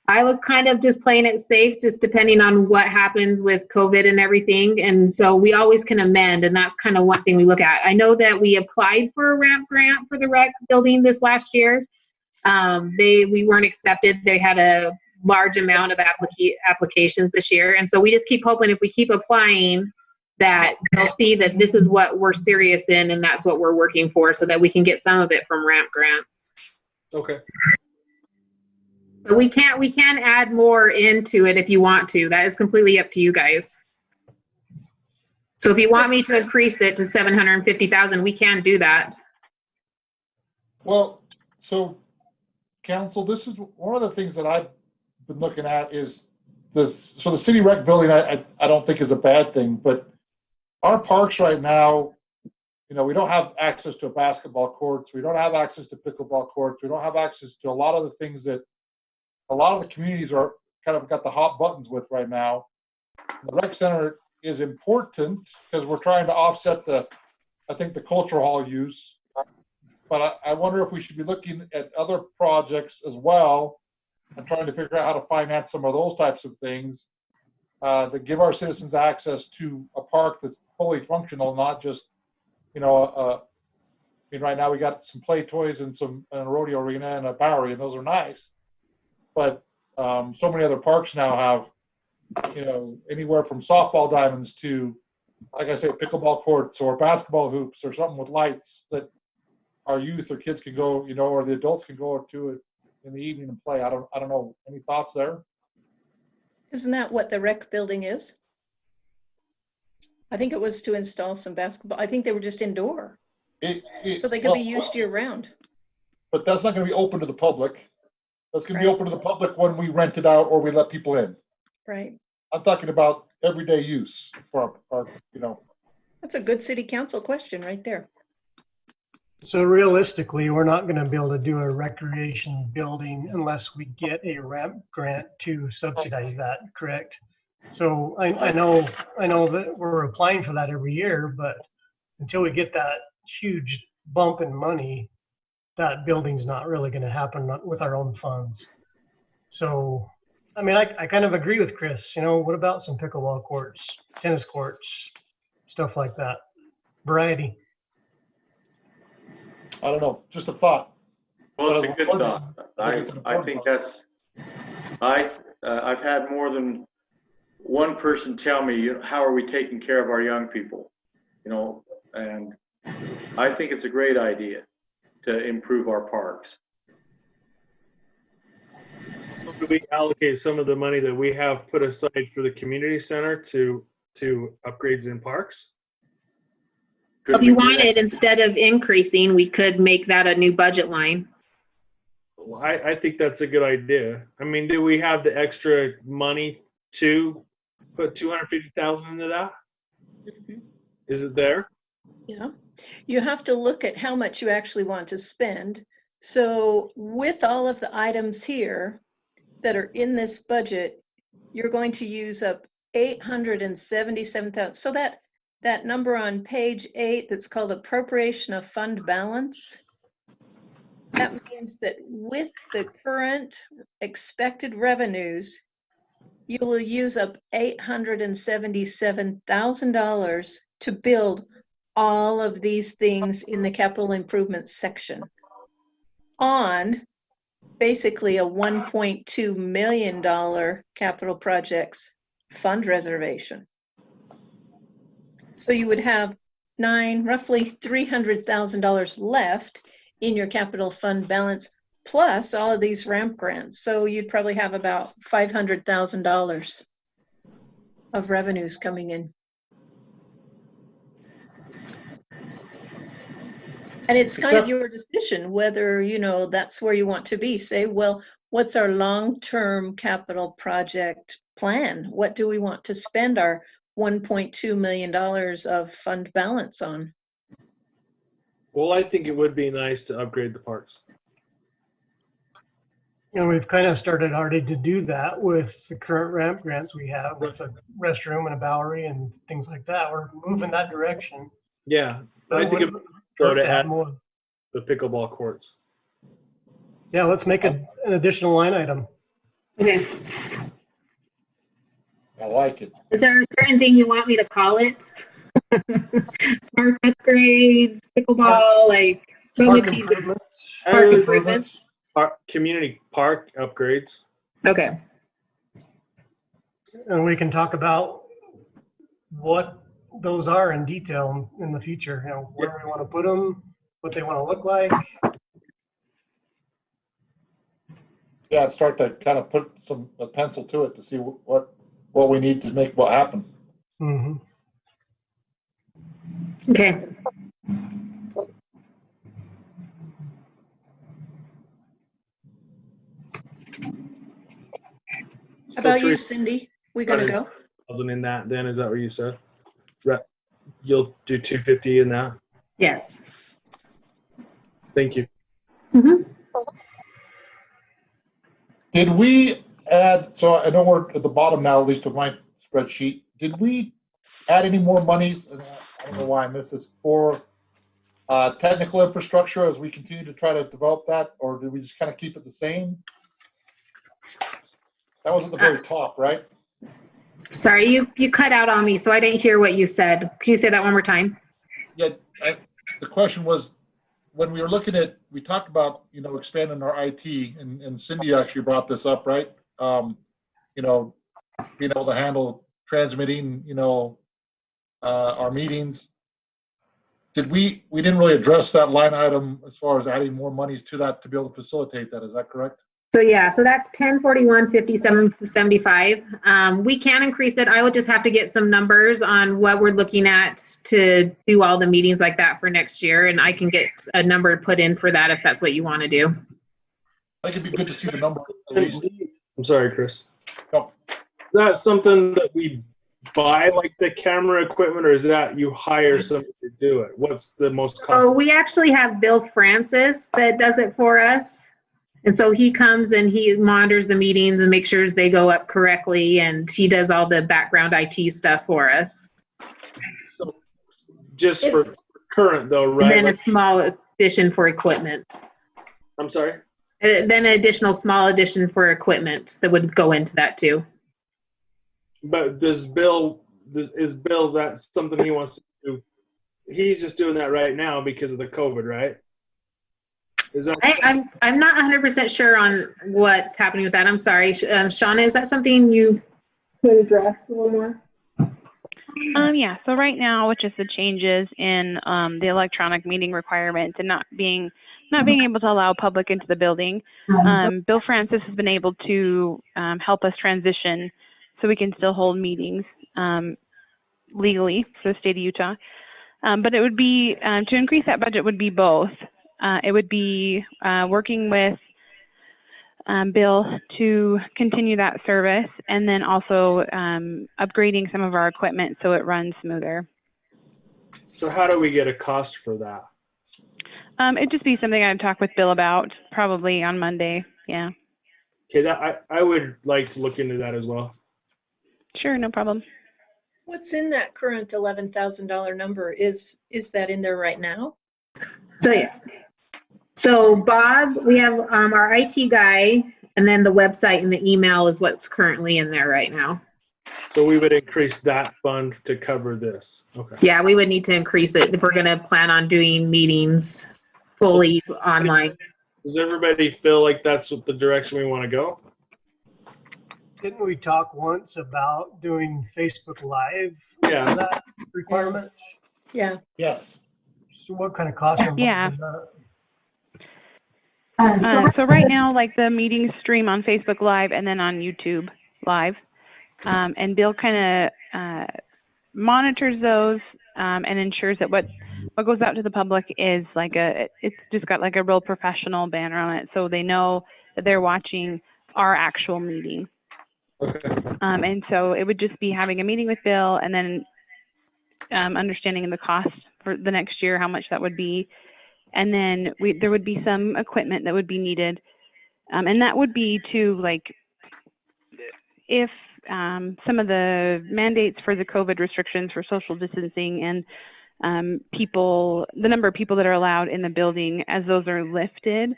Speaker 6: I was kind of just playing it safe, just depending on what happens with COVID and everything. And so we always can amend, and that's kind of one thing we look at. I know that we applied for a ramp grant for the rec building this last year. We weren't accepted. They had a large amount of applications this year, and so we just keep hoping if we keep applying that they'll see that this is what we're serious in, and that's what we're working for, so that we can get some of it from ramp grants.
Speaker 8: Okay.
Speaker 6: But we can add more into it if you want to. That is completely up to you guys. So if you want me to increase it to 750,000, we can do that.
Speaker 7: Well, so council, this is one of the things that I've been looking at is this. So the city rec building, I don't think is a bad thing, but our parks right now, you know, we don't have access to a basketball courts. We don't have access to pickleball courts. We don't have access to a lot of the things that a lot of the communities are kind of got the hot buttons with right now. The rec center is important because we're trying to offset the cultural hall use. But I wonder if we should be looking at other projects as well and trying to figure out how to finance some of those types of things that give our citizens access to a park that's fully functional, not just, you know, right now we got some play toys and a rodeo arena and a Bowery, and those are nice. But so many other parks now have, you know, anywhere from softball diamonds to, like I say, pickleball courts or basketball hoops or something with lights that our youth or kids can go, you know, or the adults can go to it in the evening and play. I don't know. Any thoughts there?
Speaker 2: Isn't that what the rec building is? I think it was to install some basketball. I think they were just indoor, so they could be used year round.
Speaker 7: But that's not going to be open to the public. That's going to be open to the public when we rent it out or we let people in.
Speaker 2: Right.
Speaker 7: I'm talking about everyday use for our, you know.
Speaker 2: That's a good city council question right there.
Speaker 3: So realistically, we're not going to be able to do a recreation building unless we get a ramp grant to subsidize that, correct? So I know that we're applying for that every year, but until we get that huge bump in money, that building's not really going to happen with our own funds. So, I mean, I kind of agree with Chris. You know, what about some pickleball courts, tennis courts, stuff like that? Variety.
Speaker 7: I don't know, just a thought.
Speaker 1: Well, it's a good thought. I think that's, I've had more than one person tell me, you know, how are we taking care of our young people? You know, and I think it's a great idea to improve our parks.
Speaker 8: Do we allocate some of the money that we have put aside for the community center to upgrades in parks?
Speaker 2: Could
Speaker 6: If you wanted, instead of increasing, we could make that a new budget line.
Speaker 8: Well, I think that's a good idea. I mean, do we have the extra money to put 250,000 into that? Is it there?
Speaker 2: Yeah. You have to look at how much you actually want to spend. So with all of the items here that are in this budget, you're going to use up 877,000. So that number on page 8 that's called appropriation of fund balance, that means that with the current expected revenues, you will use up $877,000 to build all of these things in the capital improvements section on basically a $1.2 million capital projects fund reservation. So you would have roughly $300,000 left in your capital fund balance, plus all of these ramp grants. So you'd probably have about $500,000 of revenues coming in. And it's kind of your decision whether, you know, that's where you want to be. Say, well, what's our long-term capital project plan? What do we want to spend our $1.2 million of fund balance on?
Speaker 8: Well, I think it would be nice to upgrade the parks.
Speaker 3: And we've kind of started already to do that with the current ramp grants we have with a restroom and a Bowery and things like that. We're moving that direction.
Speaker 8: Yeah,
Speaker 3: But
Speaker 8: I
Speaker 3: it
Speaker 8: think it
Speaker 3: wouldn't
Speaker 8: go
Speaker 3: hurt
Speaker 8: to
Speaker 3: to add
Speaker 8: add
Speaker 3: more.
Speaker 8: the pickleball courts.
Speaker 3: Yeah, let's make an additional line item.
Speaker 6: Okay.
Speaker 7: I like it.
Speaker 6: Is there a certain thing you want me to call it? Park upgrades, pickleball, like what
Speaker 3: Park
Speaker 6: would be?
Speaker 3: improvements.
Speaker 6: Park
Speaker 8: Uh,
Speaker 6: improvements?
Speaker 8: Community park upgrades.
Speaker 6: Okay.
Speaker 3: And we can talk about what those are in detail in the future, you know, where we want to put them, what they want to look like.
Speaker 7: Yeah, start to kind of put a pencil to it to see what we need to make what happen.
Speaker 3: Mhm.
Speaker 6: Okay.
Speaker 2: How about you,
Speaker 8: Teresa,
Speaker 2: Cindy? We gonna go?
Speaker 8: Wasn't in that then, is that what you said? You'll do 250 in that?
Speaker 6: Yes.
Speaker 8: Thank you.
Speaker 6: Mhm.
Speaker 7: Did we add, so I know we're at the bottom now, at least of my spreadsheet. Did we add any more monies? And I don't know why I missed this, for technical infrastructure as we continue to try to develop that, or did we just kind of keep it the same? That was at the very top, right?
Speaker 6: Sorry, you cut out on me, so I didn't hear what you said. Can you say that one more time?
Speaker 7: Yeah, the question was, when we were looking at, we talked about, expanding our IT, and Cindy actually brought this up, right? Being able to handle transmitting, our meetings. We didn't really address that line item as far as adding more monies to that to be able to facilitate that. Is that correct?
Speaker 6: So yeah, so that's 1041, 5775. We can increase it. I would just have to get some numbers on what we're looking at to do all the meetings like that for next year, and I can get a number put in for that if that's what you want to do.
Speaker 7: I think it'd be good to see the number at least.
Speaker 8: I'm sorry, Chris.
Speaker 7: No.
Speaker 8: Is that something that we buy, like the camera equipment, or is that you hire somebody to do it? What's the most
Speaker 6: So
Speaker 8: cost?
Speaker 6: we actually have Bill Francis that does it for us. And so he comes and he monitors the meetings and makes sure they go up correctly, and he does all the background IT stuff for us.
Speaker 8: So just for current though, right?
Speaker 6: And then a small addition for equipment.
Speaker 8: I'm sorry?
Speaker 6: Then an additional small addition for equipment that would go into that too.
Speaker 8: But is Bill, that's something he wants to do? He's just doing that right now because of the COVID, right? Is that
Speaker 6: I'm not 100% sure on what's happening with that. I'm sorry. Shauna, is that something you could address a little more?
Speaker 9: Yeah, so right now, with just the changes in the electronic meeting requirements and not being able to allow public into the building, Bill Francis has been able to help us transition so we can still hold meetings legally for the state of Utah. But it would be, to increase that budget would be both. It would be working with Bill to continue that service, and then also upgrading some of our equipment so it runs smoother.
Speaker 8: So how do we get a cost for that?
Speaker 9: It'd just be something I'd talk with Bill about probably on Monday. Yeah.
Speaker 8: Okay, that I would like to look into that as well.
Speaker 9: Sure, no problem.
Speaker 2: What's in that current $11,000 number? Is that in there right now?
Speaker 6: So yeah. So Bob, we have our IT guy, and then the website and the email is what's currently in there right now.
Speaker 8: So we would increase that fund to cover this. Okay.
Speaker 6: Yeah, we would need to increase it if we're going to plan on doing meetings fully online.
Speaker 8: Does everybody feel like that's what the direction we want to go?
Speaker 3: Didn't we talk once about doing Facebook Live?
Speaker 8: Yeah.
Speaker 3: For that requirement?
Speaker 2: Yeah.
Speaker 7: Yes.
Speaker 3: So what kind of cost?
Speaker 9: Yeah.
Speaker 3: Is that?
Speaker 9: So right now, like the meetings stream on Facebook Live and then on YouTube Live. And Bill kind of monitors those and ensures that what goes out to the public is it's just got like a real professional banner on it, so they know that they're watching our actual meeting.
Speaker 8: Okay.
Speaker 9: And so it would just be having a meeting with Bill, and then understanding the cost for the next year, how much that would be. And then there would be some equipment that would be needed And that would be to like, if some of the mandates for the COVID restrictions for social distancing and the number of people that are allowed in the building, as those are lifted,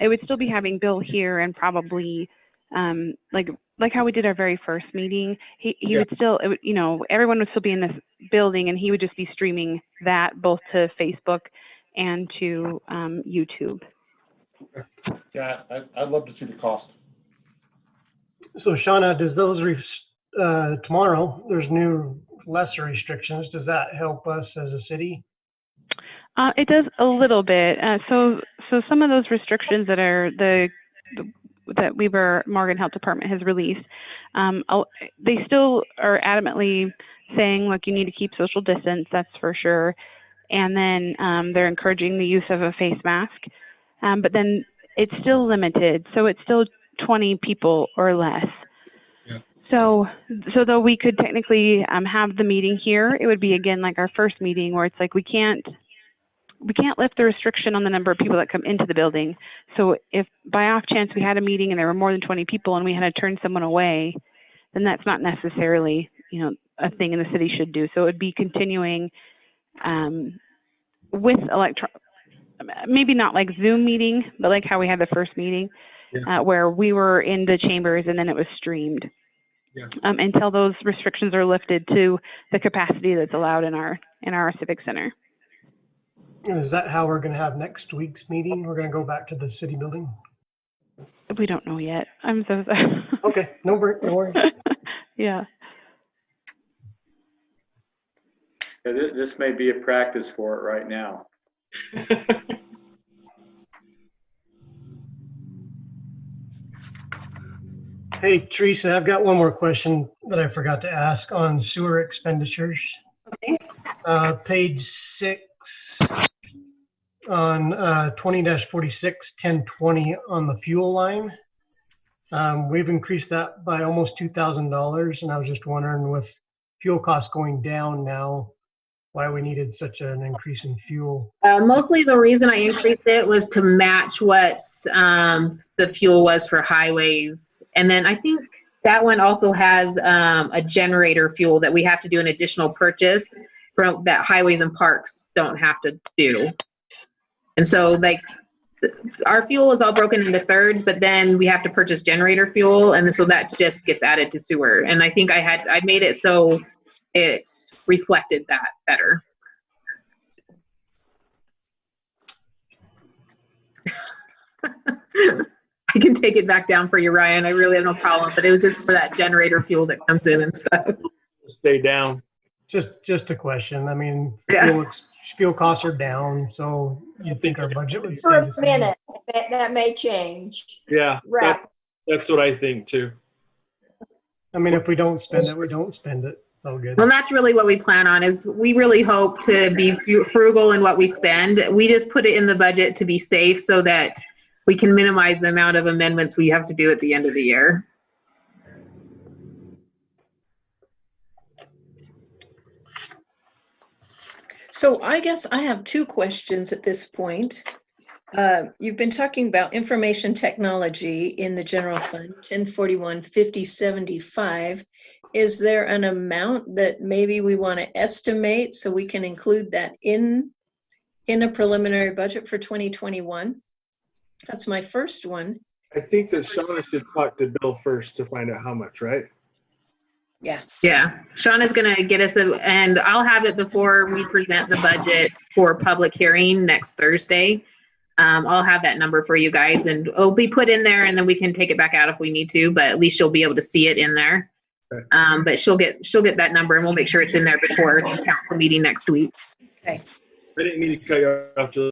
Speaker 9: it would still be having Bill here and probably like how we did our very first meeting. He would still, everyone would still be in this building, and he would just be streaming that both to Facebook and to YouTube.
Speaker 7: Yeah, I'd love to see the cost.
Speaker 3: So Shauna, does those, tomorrow, there's new lesser restrictions. Does that help us as a city?
Speaker 9: It does a little bit. So some of those restrictions that are that Weber Morgan Health Department has released, they still are adamantly saying, look, you need to keep social distance, that's for sure. And then they're encouraging the use of a face mask. But then it's still limited. So it's still 20 people or less.
Speaker 4: Yeah.
Speaker 9: So though we could technically have the meeting here, it would be again like our first meeting where it's like we can't lift the restriction on the number of people that come into the building. So if by off chance we had a meeting and there were more than 20 people and we had to turn someone away, then that's not necessarily, a thing in the city should do. So it would be continuing with maybe not like Zoom meeting, but like how we had the first meeting, where we were in the chambers and then it was streamed.
Speaker 4: Yeah.
Speaker 9: Until those restrictions are lifted to the capacity that's allowed in our civic center.
Speaker 3: Is that how we're going to have next week's meeting? We're going to go back to the city building?
Speaker 9: We don't know yet. I'm so sorry.
Speaker 3: Okay, no worries.
Speaker 9: Yeah.
Speaker 1: This may be a practice for it right now.
Speaker 3: Hey, Teresa, I've got one more question that I forgot to ask on sewer expenditures.
Speaker 6: Okay.
Speaker 3: Page 6 on 20-46, 1020 on the fuel line. We've increased that by almost $2,000, and I was just wondering, with fuel costs going down now, why we needed such an increase in fuel.
Speaker 6: Mostly the reason I increased it was to match what the fuel was for highways. And then I think that one also has a generator fuel that we have to do an additional purchase from that highways and parks don't have to do. And so like our fuel is all broken into thirds, but then we have to purchase generator fuel. And so that just gets added to sewer. And I think I made it so it reflected that better. I can take it back down for you, Ryan. I really have no problem, but it was just for that generator fuel that comes in and stuff.
Speaker 8: Stay down.
Speaker 3: Just a question. I mean,
Speaker 6: Yeah.
Speaker 3: fuel costs are down, so you'd think our budget would
Speaker 5: For
Speaker 3: stay
Speaker 5: a
Speaker 3: the same.
Speaker 5: minute, that may change.
Speaker 8: Yeah.
Speaker 5: Right.
Speaker 8: That's what I think too.
Speaker 3: I mean, if we don't spend it, we don't spend it. It's all good.
Speaker 6: Well, that's really what we plan on is we really hope to be frugal in what we spend. We just put it in the budget to be safe so that we can minimize the amount of amendments we have to do at the end of the year.
Speaker 2: So I guess I have two questions at this point. You've been talking about information technology in the general fund, 1041, 5075. Is there an amount that maybe we want to estimate so we can include that in a preliminary budget for 2021? That's my first one.
Speaker 8: I think that Shauna should talk to Bill first to find out how much, right?
Speaker 2: Yeah.
Speaker 6: Yeah, Sean is gonna get us and I'll have it before we present the budget for public hearing next Thursday. I'll have that number for you guys and it'll be put in there and then we can take it back out if we need to, but at least you'll be able to see it in there.
Speaker 8: Okay.
Speaker 6: But she'll get that number and we'll make sure it's in there before the council meeting next week.
Speaker 2: Okay.
Speaker 8: I didn't mean to cut you off, Julie.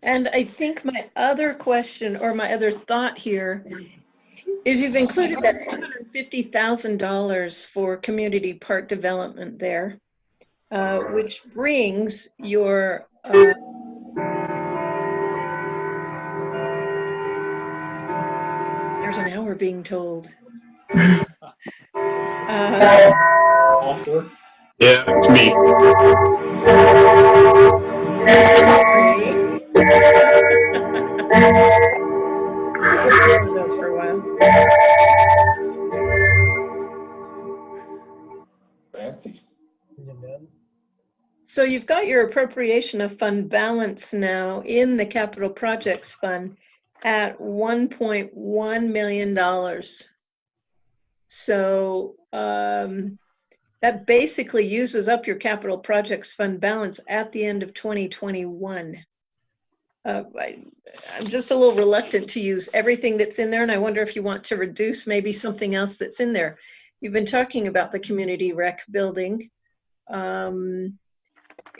Speaker 2: And I think my other question or my other thought here is you've included that $250,000 for community park development there, which brings your there's an hour being told.
Speaker 7: All four?
Speaker 4: Yeah, it's me.
Speaker 2: For a while.
Speaker 7: Fancy.
Speaker 2: So you've got your appropriation of fund balance now in the capital projects fund at $1.1 million. So that basically uses up your capital projects fund balance at the end of 2021. I'm just a little reluctant to use everything that's in there, and I wonder if you want to reduce maybe something else that's in there. You've been talking about the community rec building.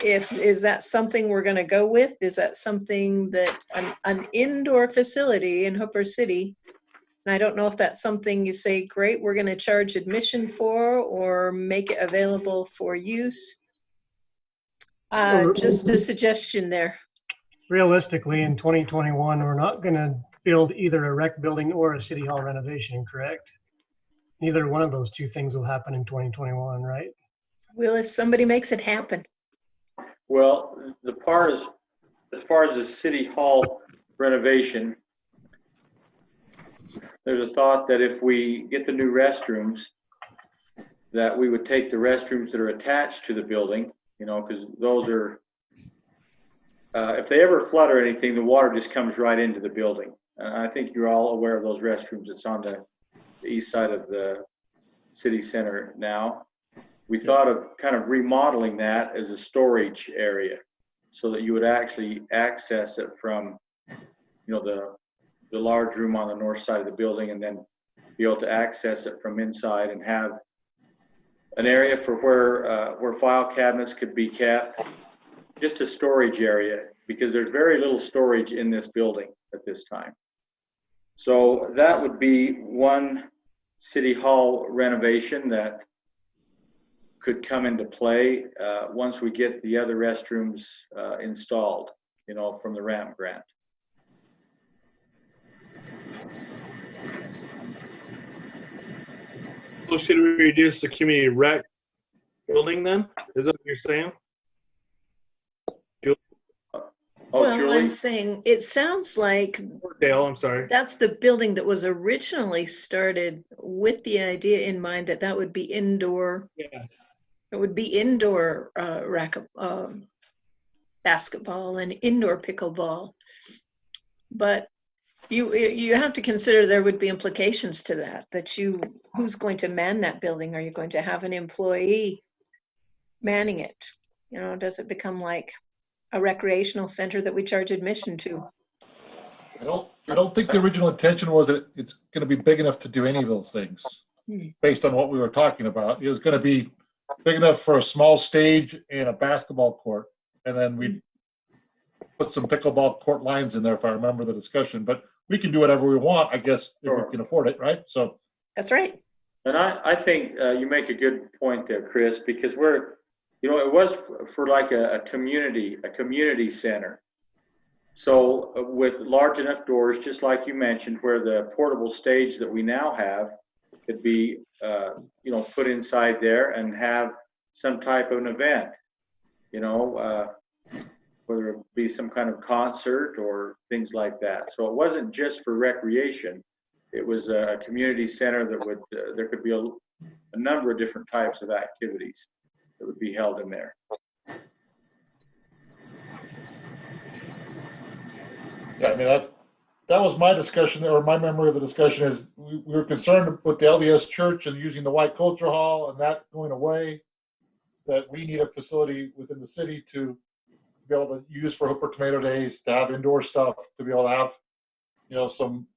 Speaker 2: Is that something we're going to go with? Is that something that an indoor facility in Hooper City? And I don't know if that's something you say, great, we're going to charge admission for, or make it available for use. Just a suggestion there.
Speaker 3: Realistically, in 2021, we're not going to build either a rec building or a city hall renovation, correct? Neither one of those two things will happen in 2021, right?
Speaker 2: Well, if somebody makes it happen.
Speaker 1: Well, as far as the city hall renovation, there's a thought that if we get the new restrooms, that we would take the restrooms that are attached to the building, you know, because those are, if they ever flood or anything, the water just comes right into the building. I think you're all aware of those restrooms. It's on the east side of the city center now. We thought of kind of remodeling that as a storage area so that you would actually access it from, you know, the large room on the north side of the building, and then be able to access it from inside and have an area for where file cabinets could be kept, just a storage area, because there's very little storage in this building at this time. So that would be one city hall renovation that could come into play once we get the other restrooms installed, you know, from the ramp grant.
Speaker 8: So should we reduce the community rec building then? Is that what you're saying?
Speaker 1: Oh,
Speaker 2: Well,
Speaker 1: Julie?
Speaker 2: I'm saying, it sounds like
Speaker 8: Dale, I'm sorry.
Speaker 2: that's the building that was originally started with the idea in mind that that would be indoor.
Speaker 8: Yeah.
Speaker 2: It would be indoor basketball and indoor pickleball. But you have to consider there would be implications to that who's going to man that building? Are you going to have an employee manning it? You know, does it become like a recreational center that we charge admission to?
Speaker 7: I don't think the original intention was that it's going to be big enough to do any of those things. Based on what we were talking about, it was going to be big enough for a small stage and a basketball court, and then we put some pickleball court lines in there, if I remember the discussion. But we can do whatever we want, I guess, if
Speaker 1: Sure.
Speaker 7: we can afford it, right? So
Speaker 2: That's right.
Speaker 1: And I think you make a good point there, Chris, because you know, it was for like a community center. So with large enough doors, just like you mentioned, where the portable stage that we now have could be, you know, put inside there and have some type of an event, you know, whether it be some kind of concert or things like that. So it wasn't just for recreation. It was a community center that would, there could be a number of different types of activities that would be held in there.
Speaker 7: yeah, I mean, that was my discussion, or my memory of the discussion is we were concerned with the LDS church and using the White Culture Hall and that going away, that we need a facility within the city to be able to use for Hooper Tomato Days, to have indoor stuff, to be able to have, you know, some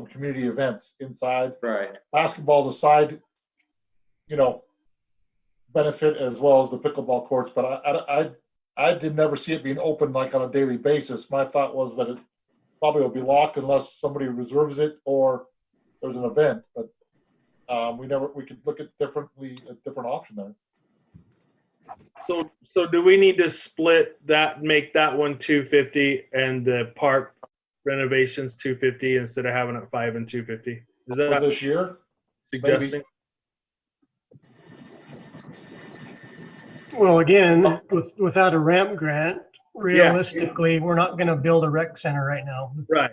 Speaker 7: community events inside.
Speaker 1: Right.
Speaker 7: Basketball's a side, you know, benefit as well as the pickleball courts, but I did never see it being open like on a daily basis. My thought was that it probably will be locked unless somebody reserves it or there's an event, but we could look at a different option there.
Speaker 8: So do we need to split that, make that one 250 and the park renovations 250 instead of having it 5 and 250? Is that
Speaker 7: For this year?
Speaker 8: suggesting?
Speaker 3: Well, again, without a ramp grant, realistically, we're not gonna build a rec center right now.
Speaker 8: Right.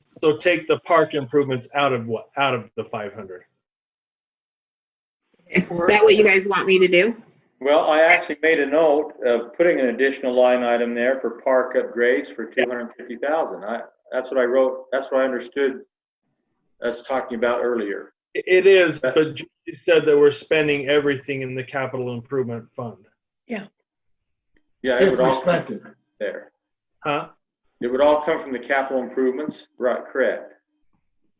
Speaker 8: So take the park improvements out of what? Out of the 500.
Speaker 6: Is that what you guys want me to do?
Speaker 1: Well, I actually made a note of putting an additional line item there for park upgrades for 250,000. That's what I wrote. That's what I understood us talking about earlier.
Speaker 8: It is, but you said that we're spending everything in the capital improvement fund.
Speaker 1: Yeah, it
Speaker 7: If
Speaker 1: would
Speaker 7: we
Speaker 1: all come
Speaker 7: spent it.
Speaker 1: there.
Speaker 8: Huh?
Speaker 1: It would all come from the capital improvements, right? Correct.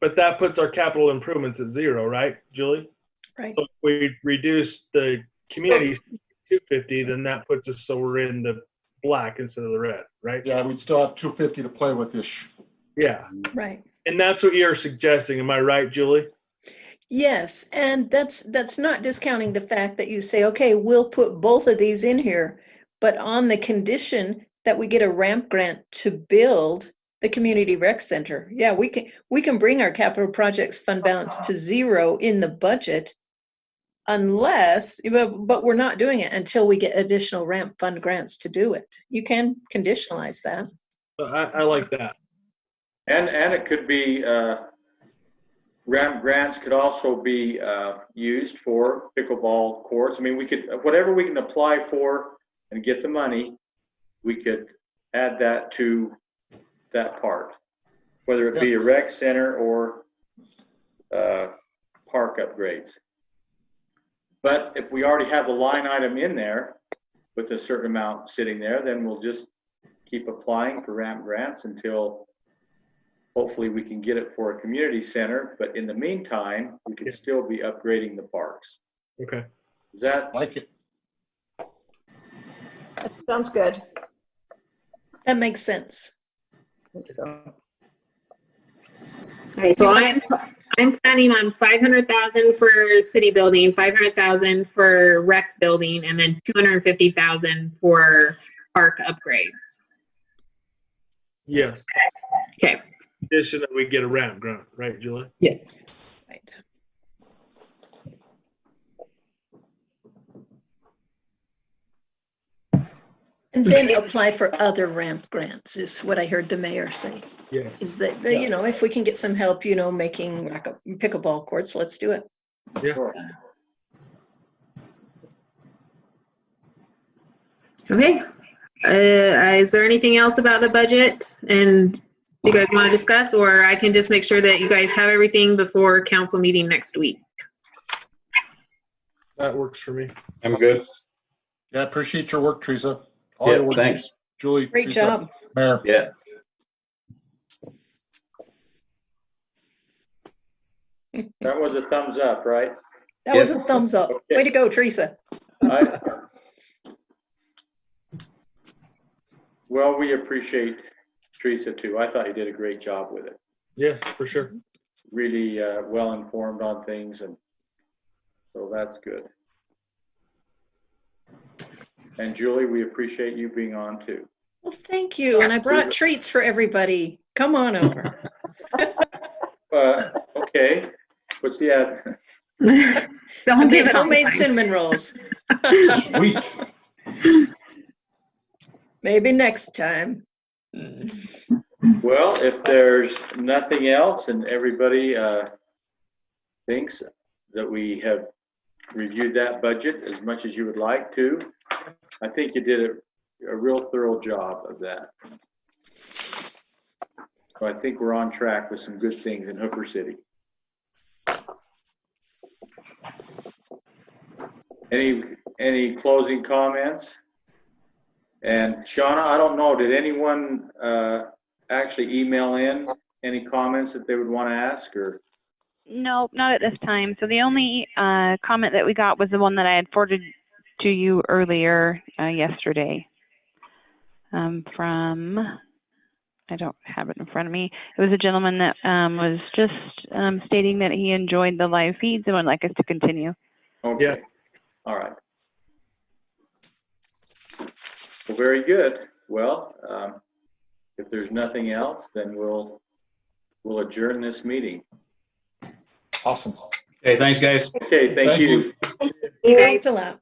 Speaker 8: But that puts our capital improvements at 0, right, Julie?
Speaker 2: Right.
Speaker 8: So if we reduce the community to 250, then that puts us so we're in the black instead of the red, right?
Speaker 7: Yeah, we'd still have 250 to play with this.
Speaker 8: Yeah.
Speaker 2: Right.
Speaker 8: And that's what you're suggesting. Am I right, Julie?
Speaker 2: Yes, and that's not discounting the fact that you say, okay, we'll put both of these in here, but on the condition that we get a ramp grant to build the community rec center. Yeah, we can bring our capital projects fund balance to 0 in the budget unless, but we're not doing it until we get additional ramp fund grants to do it. You can conditionalize that.
Speaker 8: I like that.
Speaker 1: And it could be, ramp grants could also be used for pickleball courts. I mean, we could, whatever we can apply for and get the money, we could add that to that part, whether it be a rec center or park upgrades. But if we already have the line item in there with a certain amount sitting there, then we'll just keep applying for ramp grants until hopefully we can get it for a community center. But in the meantime, we could still be upgrading the parks.
Speaker 8: Okay.
Speaker 1: Is that?
Speaker 7: Like it.
Speaker 5: That sounds good.
Speaker 2: That makes sense.
Speaker 6: All right, so I'm planning on 500,000 for city building, 500,000 for rec building, and then 250,000 for park upgrades.
Speaker 8: Yes.
Speaker 6: Okay.
Speaker 8: Condition that we get a ramp grant, right, Julie?
Speaker 6: Yes.
Speaker 2: Right. And then apply for other ramp grants is what I heard the mayor say.
Speaker 8: Yes.
Speaker 2: Is that, you know, if we can get some help, you know, making pickleball courts, let's do it.
Speaker 8: Yeah.
Speaker 1: Sure.
Speaker 6: Okay. Is there anything else about the budget and you guys want to discuss, or I can just make sure that you guys have everything before council meeting next week?
Speaker 8: That works for me.
Speaker 4: I'm good.
Speaker 7: Yeah, appreciate your work, Teresa. All
Speaker 4: Yeah,
Speaker 7: your work,
Speaker 4: thanks.
Speaker 7: Julie.
Speaker 2: Great
Speaker 7: Teresa,
Speaker 2: job.
Speaker 7: Mayor.
Speaker 4: Yeah.
Speaker 1: That was a thumbs up, right?
Speaker 2: That was a thumbs up. Way to go, Teresa.
Speaker 1: Well, we appreciate Teresa too. I thought you did a great job with it.
Speaker 8: Yes, for sure.
Speaker 1: Really well informed on things, and so that's good. And Julie, we appreciate you being on too.
Speaker 2: Well, thank you. And I brought treats for everybody. Come on over.
Speaker 1: Okay, what's the ad?
Speaker 6: Don't
Speaker 2: I
Speaker 6: give
Speaker 2: made
Speaker 6: it all
Speaker 2: homemade
Speaker 6: time.
Speaker 2: cinnamon rolls.
Speaker 7: Sweet.
Speaker 2: Maybe next time.
Speaker 1: Well, if there's nothing else and everybody thinks that we have reviewed that budget as much as you would like to, I think you did a real thorough job of that. So I think we're on track with some good things in Hooper City. Any closing comments? And Shauna, I don't know, did anyone actually email in any comments that they would want to ask, or?
Speaker 9: No, not at this time. So the only comment that we got was the one that I had forwarded to you earlier yesterday from, I don't have it in front of me. It was a gentleman that was just stating that he enjoyed the live feeds and would like us to continue.
Speaker 1: Okay.
Speaker 8: Yeah.
Speaker 1: All right. Well, very good. Well, if there's nothing else, then we'll adjourn this meeting.
Speaker 7: Awesome.
Speaker 4: Hey, thanks, guys.
Speaker 1: Okay, thank you.
Speaker 2: Thanks a lot.